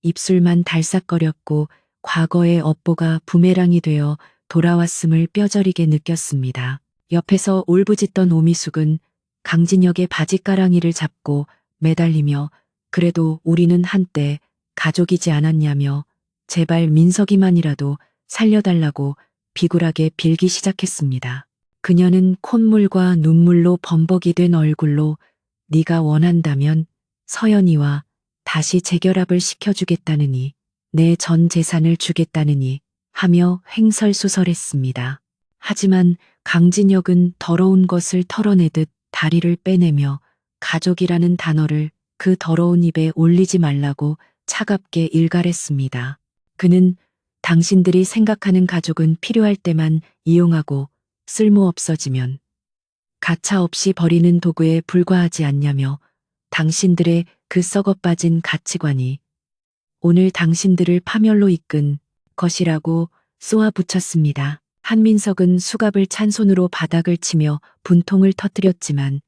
입술만 달싹거렸고 과거의 업보가 부메랑이 되어 돌아왔음을 뼈저리게 느꼈습니다. 옆에서 울부짖던 오미숙은 강진혁의 바지가랑이를 잡고 매달리며 그래도 우리는 한때 가족이지 않았냐며 제발 민석이만이라도 살려달라고 비굴하게 빌기 시작했습니다. 그녀는 콧물과 눈물로 범벅이 된 얼굴로 네가 원한다면 서연이와 다시 재결합을 시켜주겠다느니 내 전 재산을 주겠다느니 하며 횡설수설했습니다. 하지만 강진혁은 더러운 것을 털어내듯 다리를 빼내며 가족이라는 단어를 그 더러운 입에 올리지 말라고 차갑게 일갈했습니다. 그는 당신들이 생각하는 가족은 필요할 때만 이용하고 쓸모없어지면 가차없이 버리는 도구에 불과하지 않냐며 당신들의 그 썩어빠진 가치관이 오늘 당신들을 파멸로 이끈 것이라고 쏘아붙였습니다. 한민석은 수갑을 찬 손으로 바닥을 치며 분통을 터뜨렸지만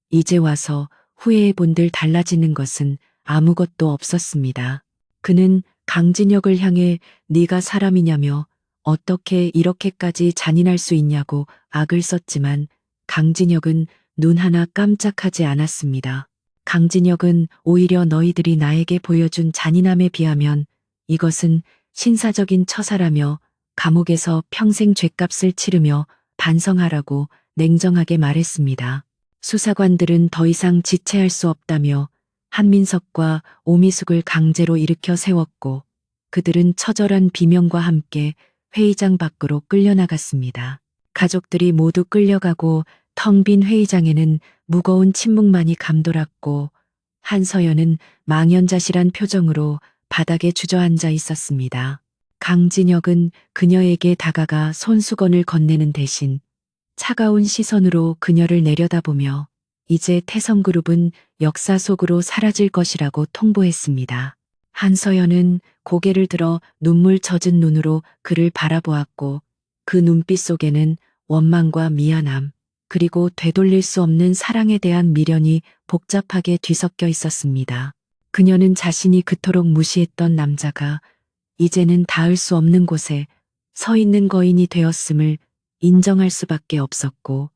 이제 와서 후회해본들 달라지는 것은 아무것도 없었습니다. 그는 강진혁을 향해 네가 사람이냐며 어떻게 이렇게까지 잔인할 수 있냐고 악을 썼지만 강진혁은 눈 하나 깜짝하지 않았습니다. 강진혁은 오히려 너희들이 나에게 보여준 잔인함에 비하면 이것은 신사적인 처사라며 감옥에서 평생 죗값을 치르며 반성하라고 냉정하게 말했습니다. 수사관들은 더 이상 지체할 수 없다며 한민석과 오미숙을 강제로 일으켜 세웠고 그들은 처절한 비명과 함께 회의장 밖으로 끌려나갔습니다. 가족들이 모두 끌려가고 텅 빈 회의장에는 무거운 침묵만이 감돌았고 한서연은 망연자실한 표정으로 바닥에 주저앉아 있었습니다. 강진혁은 그녀에게 다가가 손수건을 건네는 대신 차가운 시선으로 그녀를 내려다보며 이제 태성그룹은 역사 속으로 사라질 것이라고 통보했습니다. 한서연은 고개를 들어 눈물 젖은 눈으로 그를 바라보았고 그 눈빛 속에는 원망과 미안함 그리고 되돌릴 수 없는 사랑에 대한 미련이 복잡하게 뒤섞여 있었습니다. 그녀는 자신이 그토록 무시했던 남자가 이제는 닿을 수 없는 곳에 서 있는 거인이 되었음을 인정할 수밖에 없었고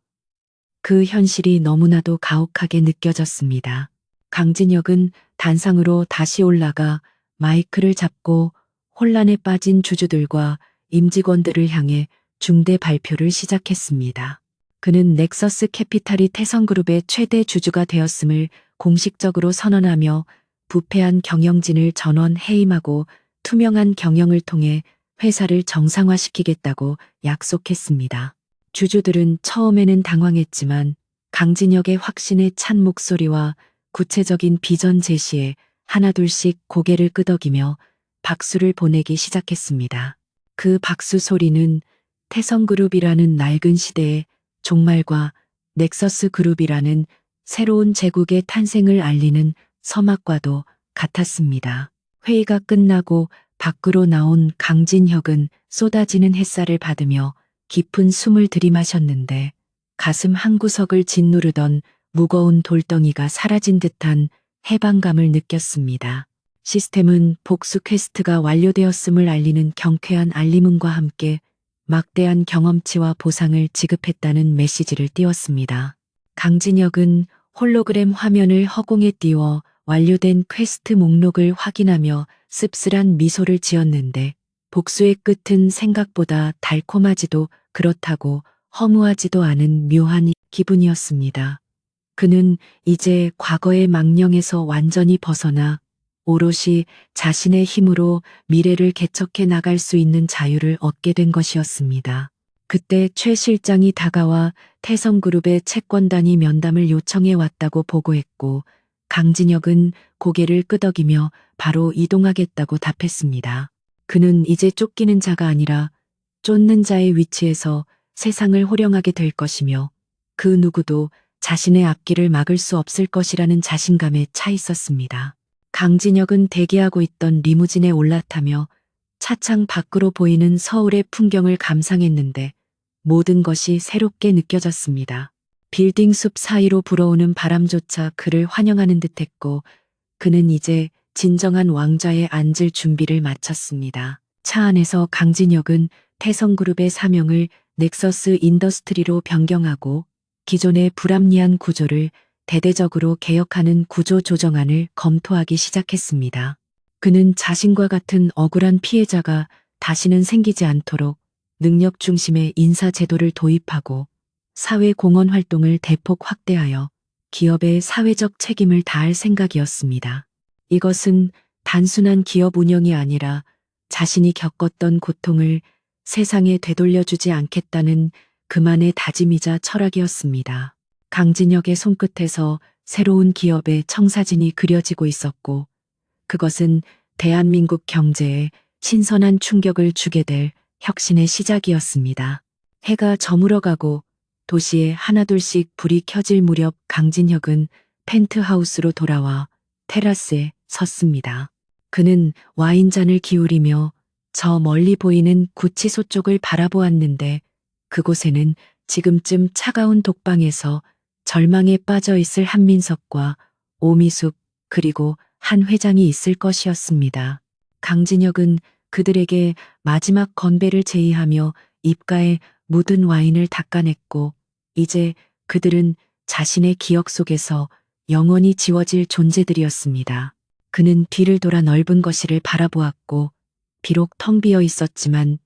그 현실이 너무나도 가혹하게 느껴졌습니다. 강진혁은 단상으로 다시 올라가 마이크를 잡고 혼란에 빠진 주주들과 임직원들을 향해 중대 발표를 시작했습니다. 그는 넥서스 캐피탈이 태성그룹의 최대 주주가 되었음을 공식적으로 선언하며 부패한 경영진을 전원 해임하고 투명한 경영을 통해 회사를 정상화시키겠다고 약속했습니다. 주주들은 처음에는 당황했지만 강진혁의 확신에 찬 목소리와 구체적인 비전 제시에 하나둘씩 고개를 끄덕이며 박수를 보내기 시작했습니다. 그 박수 소리는 태성그룹이라는 낡은 시대의 종말과 넥서스 그룹이라는 새로운 제국의 탄생을 알리는 서막과도 같았습니다. 회의가 끝나고 밖으로 나온 강진혁은 쏟아지는 햇살을 받으며 깊은 숨을 들이마셨는데 가슴 한구석을 짓누르던 무거운 돌덩이가 사라진 듯한 해방감을 느꼈습니다. 시스템은 복수 퀘스트가 완료되었음을 알리는 경쾌한 알림음과 함께 막대한 경험치와 보상을 지급했다는 메시지를 띄웠습니다. 강진혁은 홀로그램 화면을 허공에 띄워 완료된 퀘스트 목록을 확인하며 씁쓸한 미소를 지었는데 복수의 끝은 생각보다 달콤하지도 그렇다고 허무하지도 않은 묘한 기분이었습니다. 그는 이제 과거의 망령에서 완전히 벗어나 오롯이 자신의 힘으로 미래를 개척해 나갈 수 있는 자유를 얻게 된 것이었습니다. 그때 최 실장이 다가와 태성그룹의 채권단이 면담을 요청해 왔다고 보고했고 강진혁은 고개를 끄덕이며 바로 이동하겠다고 답했습니다. 그는 이제 쫓기는 자가 아니라 쫓는 자의 위치에서 세상을 호령하게 될 것이며 그 누구도 자신의 앞길을 막을 수 없을 것이라는 자신감에 차 있었습니다. 강진혁은 대기하고 있던 리무진에 올라타며 차창 밖으로 보이는 서울의 풍경을 감상했는데 모든 것이 새롭게 느껴졌습니다. 빌딩 숲 사이로 불어오는 바람조차 그를 환영하는 듯했고 그는 이제 진정한 왕좌에 앉을 준비를 마쳤습니다. 차 안에서 강진혁은 태성그룹의 사명을 넥서스 인더스트리로 변경하고 기존의 불합리한 구조를 대대적으로 개혁하는 구조 조정안을 검토하기 시작했습니다. 그는 자신과 같은 억울한 피해자가 다시는 생기지 않도록 능력 중심의 인사 제도를 도입하고 사회 공헌 활동을 대폭 확대하여 기업의 사회적 책임을 다할 생각이었습니다. 이것은 단순한 기업 운영이 아니라 자신이 겪었던 고통을 세상에 되돌려주지 않겠다는 그만의 다짐이자 철학이었습니다. 강진혁의 손끝에서 새로운 기업의 청사진이 그려지고 있었고 그것은 대한민국 경제에 신선한 충격을 주게 될 혁신의 시작이었습니다. 해가 저물어가고 도시에 하나둘씩 불이 켜질 무렵 강진혁은 펜트하우스로 돌아와 테라스에 섰습니다. 그는 와인잔을 기울이며 저 멀리 보이는 구치소 쪽을 바라보았는데 그곳에는 지금쯤 차가운 독방에서 절망에 빠져 있을 한민석과 오미숙 그리고 한 회장이 있을 것이었습니다. 강진혁은 그들에게 마지막 건배를 제의하며 입가에 묻은 와인을 닦아냈고 이제 그들은 자신의 기억 속에서 영원히 지워질 존재들이었습니다. 그는 뒤를 돌아 넓은 거실을 바라보았고 비록 텅 비어 있었지만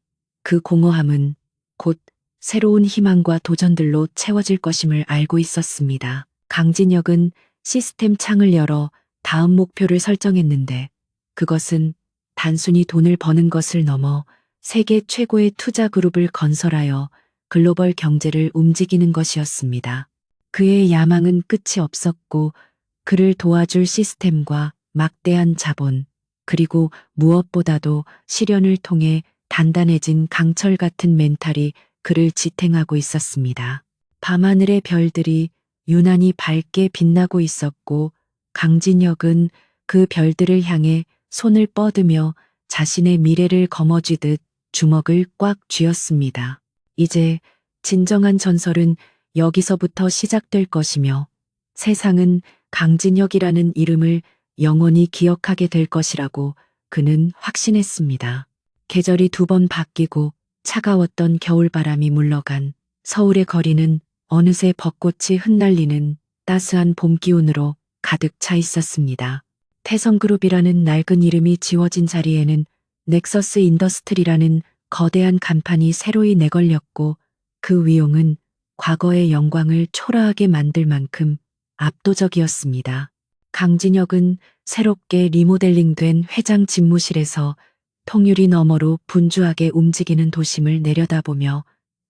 그 공허함은 곧 새로운 희망과 도전들로 채워질 것임을 알고 있었습니다. 강진혁은 시스템 창을 열어 다음 목표를 설정했는데 그것은 단순히 돈을 버는 것을 넘어 세계 최고의 투자 그룹을 건설하여 글로벌 경제를 움직이는 것이었습니다. 그의 야망은 끝이 없었고 그를 도와줄 시스템과 막대한 자본, 그리고 무엇보다도 시련을 통해 단단해진 강철 같은 멘탈이 그를 지탱하고 있었습니다. 밤하늘의 별들이 유난히 밝게 빛나고 있었고 강진혁은 그 별들을 향해 손을 뻗으며 자신의 미래를 거머쥐듯 주먹을 꽉 쥐었습니다. 이제 진정한 전설은 여기서부터 시작될 것이며 세상은 강진혁이라는 이름을 영원히 기억하게 될 것이라고 그는 확신했습니다. 계절이 2번 바뀌고 차가웠던 겨울바람이 물러간 서울의 거리는 어느새 벚꽃이 흩날리는 따스한 봄 기운으로 가득 차 있었습니다. 태성그룹이라는 낡은 이름이 지워진 자리에는 넥서스 인더스트리라는 거대한 간판이 새로이 내걸렸고 그 위용은 과거의 영광을 초라하게 만들 만큼 압도적이었습니다. 강진혁은 새롭게 리모델링된 회장 집무실에서 통유리 너머로 분주하게 움직이는 도심을 내려다보며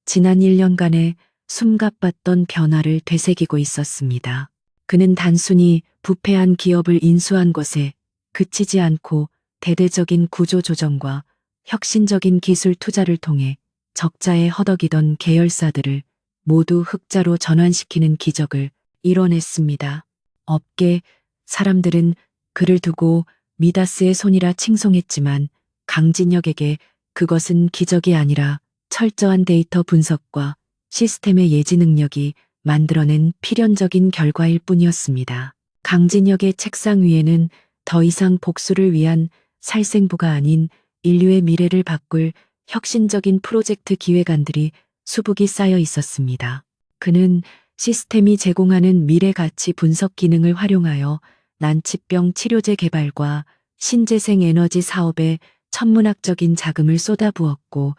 지난 1년간의 숨가빴던 변화를 되새기고 있었습니다. 그는 단순히 부패한 기업을 인수한 것에 그치지 않고 대대적인 구조 조정과 혁신적인 기술 투자를 통해 적자에 허덕이던 계열사들을 모두 흑자로 전환시키는 기적을 이뤄냈습니다. 업계 사람들은 그를 두고 미다스의 손이라 칭송했지만 강진혁에게 그것은 기적이 아니라 철저한 데이터 분석과 시스템의 예지 능력이 만들어낸 필연적인 결과일 뿐이었습니다. 강진혁의 책상 위에는 더 이상 복수를 위한 살생부가 아닌 인류의 미래를 바꿀 혁신적인 프로젝트 기획안들이 수북이 쌓여 있었습니다. 그는 시스템이 제공하는 미래 가치 분석 기능을 활용하여 난치병 치료제 개발과 신재생 에너지 사업에 천문학적인 자금을 쏟아부었고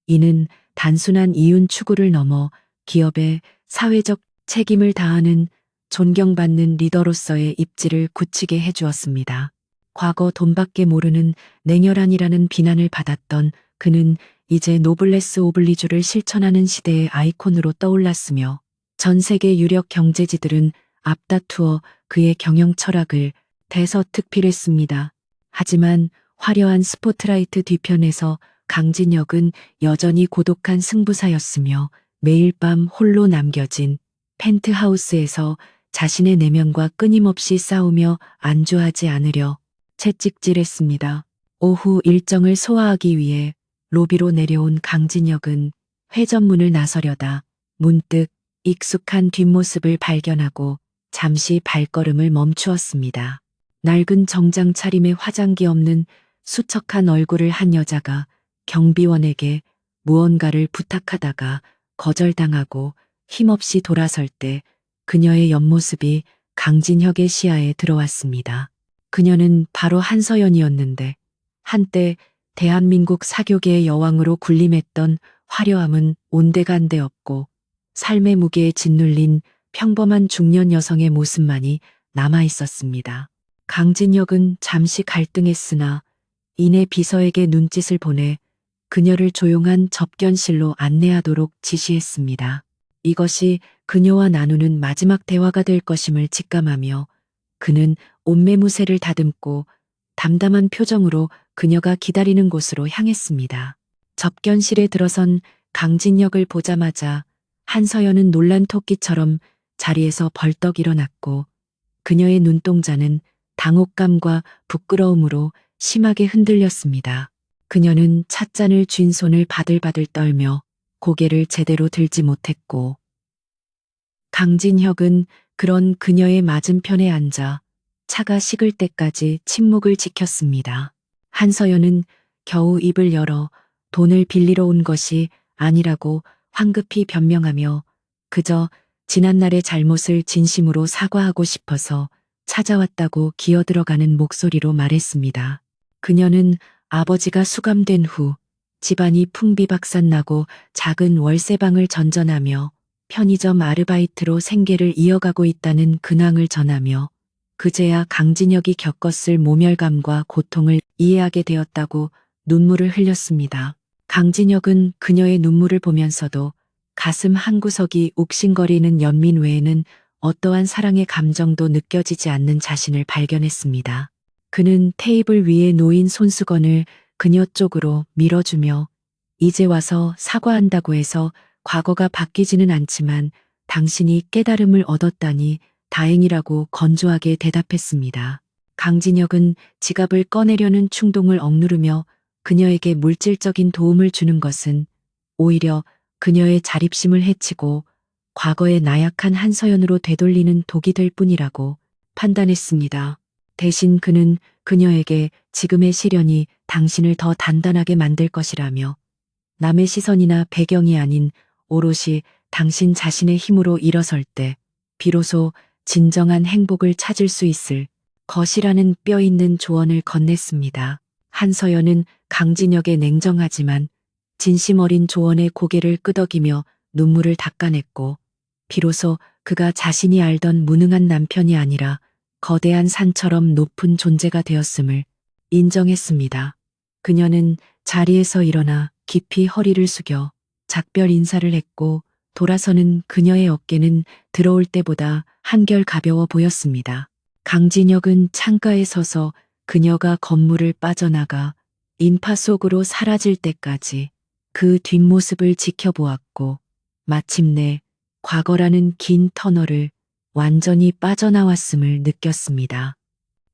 이는 단순한 이윤 추구를 넘어 기업의 사회적 책임을 다하는 존경받는 리더로서의 입지를 굳히게 해주었습니다. 과거 돈밖에 모르는 냉혈한이라는 비난을 받았던 그는 이제 노블레스 오블리주를 실천하는 시대의 아이콘으로 떠올랐으며 전 세계 유력 경제지들은 앞다투어 그의 경영 철학을 대서특필했습니다. 하지만 화려한 스포트라이트 뒤편에서 강진혁은 여전히 고독한 승부사였으며 매일 밤 홀로 남겨진 펜트하우스에서 자신의 내면과 끊임없이 싸우며 안주하지 않으려 채찍질했습니다. 오후 일정을 소화하기 위해 로비로 내려온 강진혁은 회전문을 나서려다 문득 익숙한 뒷모습을 발견하고 잠시 발걸음을 멈추었습니다. 낡은 정장 차림에 화장기 없는 수척한 얼굴을 한 여자가 경비원에게 무언가를 부탁하다가 거절당하고 힘없이 돌아설 때 그녀의 옆모습이 강진혁의 시야에 들어왔습니다. 그녀는 바로 한서연이었는데 한때 대한민국 사교계의 여왕으로 군림했던 화려함은 온데간데 없고 삶의 무게에 짓눌린 평범한 중년 여성의 모습만이 남아 있었습니다. 강진혁은 잠시 갈등했으나 이내 비서에게 눈짓을 보내 그녀를 조용한 접견실로 안내하도록 지시했습니다. 이것이 그녀와 나누는 마지막 대화가 될 것임을 직감하며 그는 옷매무새를 다듬고 담담한 표정으로 그녀가 기다리는 곳으로 향했습니다. 접견실에 들어선 강진혁을 보자마자 한서연은 놀란 토끼처럼 자리에서 벌떡 일어났고 그녀의 눈동자는 당혹감과 부끄러움으로 심하게 흔들렸습니다. 그녀는 찻잔을 쥔 손을 바들바들 떨며 고개를 제대로 들지 못했고 강진혁은 그런 그녀의 맞은편에 앉아 차가 식을 때까지 침묵을 지켰습니다. 한서연은 겨우 입을 열어 돈을 빌리러 온 것이 아니라고 황급히 변명하며 그저 지난날의 잘못을 진심으로 사과하고 싶어서 찾아왔다고 기어들어가는 목소리로 말했습니다. 그녀는 아버지가 수감된 후 집안이 풍비박산나고 작은 월세방을 전전하며 편의점 아르바이트로 생계를 이어가고 있다는 근황을 전하며 그제야 강진혁이 겪었을 모멸감과 고통을 이해하게 되었다고 눈물을 흘렸습니다. 강진혁은 그녀의 눈물을 보면서도 가슴 한구석이 욱신거리는 연민 외에는 어떠한 사랑의 감정도 느껴지지 않는 자신을 발견했습니다. 그는 테이블 위에 놓인 손수건을 그녀 쪽으로 밀어주며 이제 와서 사과한다고 해서 과거가 바뀌지는 않지만 당신이 깨달음을 얻었다니 다행이라고 건조하게 대답했습니다. 강진혁은 지갑을 꺼내려는 충동을 억누르며 그녀에게 물질적인 도움을 주는 것은 오히려 그녀의 자립심을 해치고 과거의 나약한 한서연으로 되돌리는 독이 될 뿐이라고 판단했습니다. 대신 그는 그녀에게 지금의 시련이 당신을 더 단단하게 만들 것이라며 남의 시선이나 배경이 아닌 오롯이 당신 자신의 힘으로 일어설 때 비로소 진정한 행복을 찾을 수 있을 것이라는 뼈 있는 조언을 건넸습니다. 한서연은 강진혁의 냉정하지만 진심 어린 조언에 고개를 끄덕이며 눈물을 닦아냈고 비로소 그가 자신이 알던 무능한 남편이 아니라 거대한 산처럼 높은 존재가 되었음을 인정했습니다. 그녀는 자리에서 일어나 깊이 허리를 숙여 작별 인사를 했고 돌아서는 그녀의 어깨는 들어올 때보다 한결 가벼워 보였습니다. 강진혁은 창가에 서서 그녀가 건물을 빠져나가 인파 속으로 사라질 때까지 그 뒷모습을 지켜보았고 마침내 과거라는 긴 터널을 완전히 빠져나왔음을 느꼈습니다.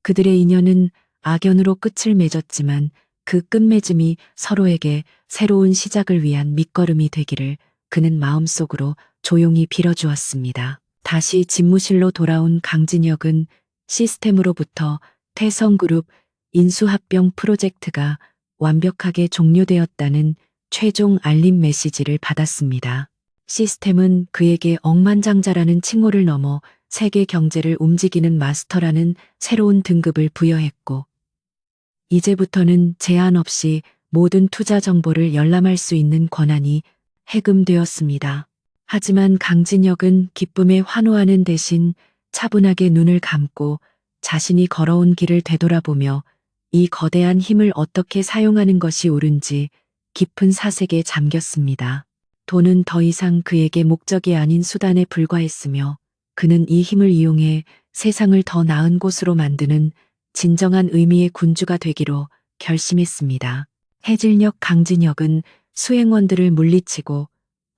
그들의 인연은 악연으로 끝을 맺었지만 그 끝맺음이 서로에게 새로운 시작을 위한 밑거름이 되기를 그는 마음속으로 조용히 빌어주었습니다. 다시 집무실로 돌아온 강진혁은 시스템으로부터 태성그룹 인수합병 프로젝트가 완벽하게 종료되었다는 최종 알림 메시지를 받았습니다. 시스템은 그에게 억만장자라는 칭호를 넘어 세계 경제를 움직이는 마스터라는 새로운 등급을 부여했고 이제부터는 제한 없이 모든 투자 정보를 열람할 수 있는 권한이 해금되었습니다. 하지만 강진혁은 기쁨에 환호하는 대신 차분하게 눈을 감고 자신이 걸어온 길을 되돌아보며 이 거대한 힘을 어떻게 사용하는 것이 옳은지 깊은 사색에 잠겼습니다. 돈은 더 이상 그에게 목적이 아닌 수단에 불과했으며 그는 이 힘을 이용해 세상을 더 나은 곳으로 만드는 진정한 의미의 군주가 되기로 결심했습니다. 해질녘 강진혁은 수행원들을 물리치고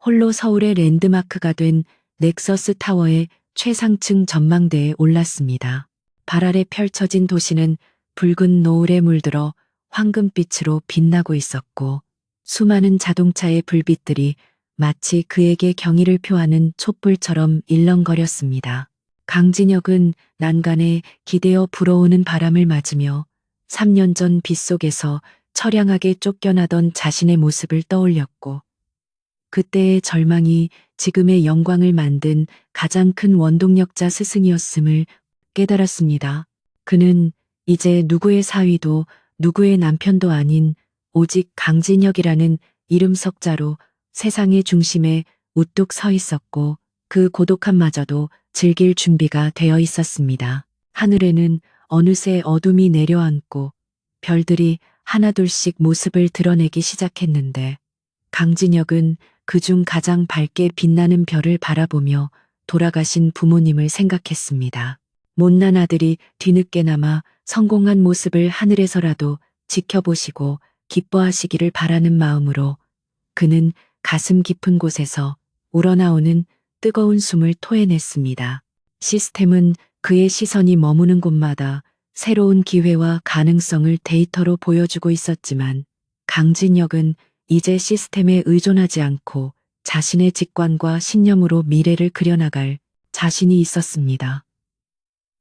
홀로 서울의 랜드마크가 된 넥서스 타워의 최상층 전망대에 올랐습니다. 발 아래 펼쳐진 도시는 붉은 노을에 물들어 황금빛으로 빛나고 있었고 수많은 자동차의 불빛들이 마치 그에게 경의를 표하는 촛불처럼 일렁거렸습니다. 강진혁은 난간에 기대어 불어오는 바람을 맞으며 3년 전 빗속에서 처량하게 쫓겨나던 자신의 모습을 떠올렸고 그때의 절망이 지금의 영광을 만든 가장 큰 원동력자 스승이었음을 깨달았습니다. 그는 이제 누구의 사위도 누구의 남편도 아닌 오직 강진혁이라는 이름 석자로 세상의 중심에 우뚝 서 있었고 그 고독함마저도 즐길 준비가 되어 있었습니다. 하늘에는 어느새 어둠이 내려앉고 별들이 하나둘씩 모습을 드러내기 시작했는데 강진혁은 그중 가장 밝게 빛나는 별을 바라보며 돌아가신 부모님을 생각했습니다. 못난 아들이 뒤늦게나마 성공한 모습을 하늘에서라도 지켜보시고 기뻐하시기를 바라는 마음으로 그는 가슴 깊은 곳에서 우러나오는 뜨거운 숨을 토해냈습니다. 시스템은 그의 시선이 머무는 곳마다 새로운 기회와 가능성을 데이터로 보여주고 있었지만 강진혁은 이제 시스템에 의존하지 않고 자신의 직관과 신념으로 미래를 그려나갈 자신이 있었습니다.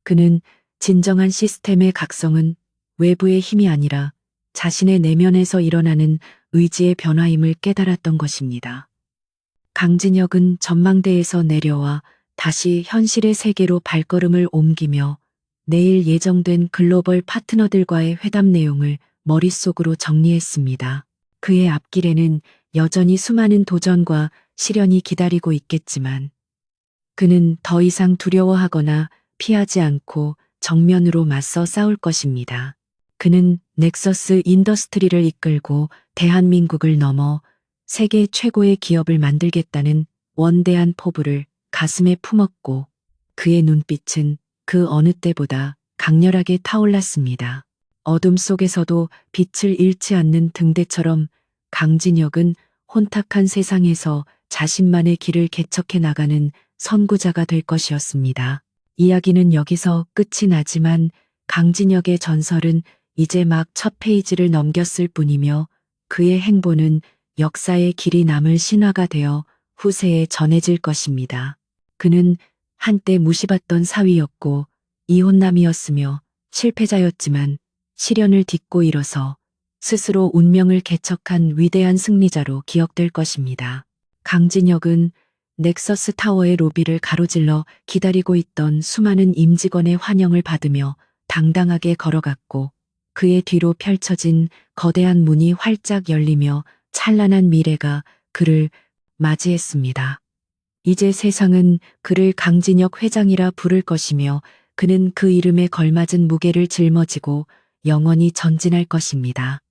그는 진정한 시스템의 각성은 외부의 힘이 아니라 자신의 내면에서 일어나는 의지의 변화임을 깨달았던 것입니다. 강진혁은 전망대에서 내려와 다시 현실의 세계로 발걸음을 옮기며 내일 예정된 글로벌 파트너들과의 회담 내용을 머릿속으로 정리했습니다. 그의 앞길에는 여전히 수많은 도전과 시련이 기다리고 있겠지만 그는 더 이상 두려워하거나 피하지 않고 정면으로 맞서 싸울 것입니다. 그는 넥서스 인더스트리를 이끌고 대한민국을 넘어 세계 최고의 기업을 만들겠다는 원대한 포부를 가슴에 품었고 그의 눈빛은 그 어느 때보다 강렬하게 타올랐습니다. 어둠 속에서도 빛을 잃지 않는 등대처럼 강진혁은 혼탁한 세상에서 자신만의 길을 개척해 나가는 선구자가 될 것이었습니다. 이야기는 여기서 끝이 나지만 강진혁의 전설은 이제 막 첫 페이지를 넘겼을 뿐이며 그의 행보는 역사의 길이 남을 신화가 되어 후세에 전해질 것입니다. 그는 한때 무시받던 사위였고 이혼남이었으며 실패자였지만 시련을 딛고 일어서 스스로 운명을 개척한 위대한 승리자로 기억될 것입니다. 강진혁은 넥서스 타워의 로비를 가로질러 기다리고 있던 수많은 임직원의 환영을 받으며 당당하게 걸어갔고 그의 뒤로 펼쳐진 거대한 문이 활짝 열리며 찬란한 미래가 그를 맞이했습니다. 이제 세상은 그를 강진혁 회장이라 부를 것이며 그는 그 이름에 걸맞은 무게를 짊어지고 영원히 전진할 것입니다.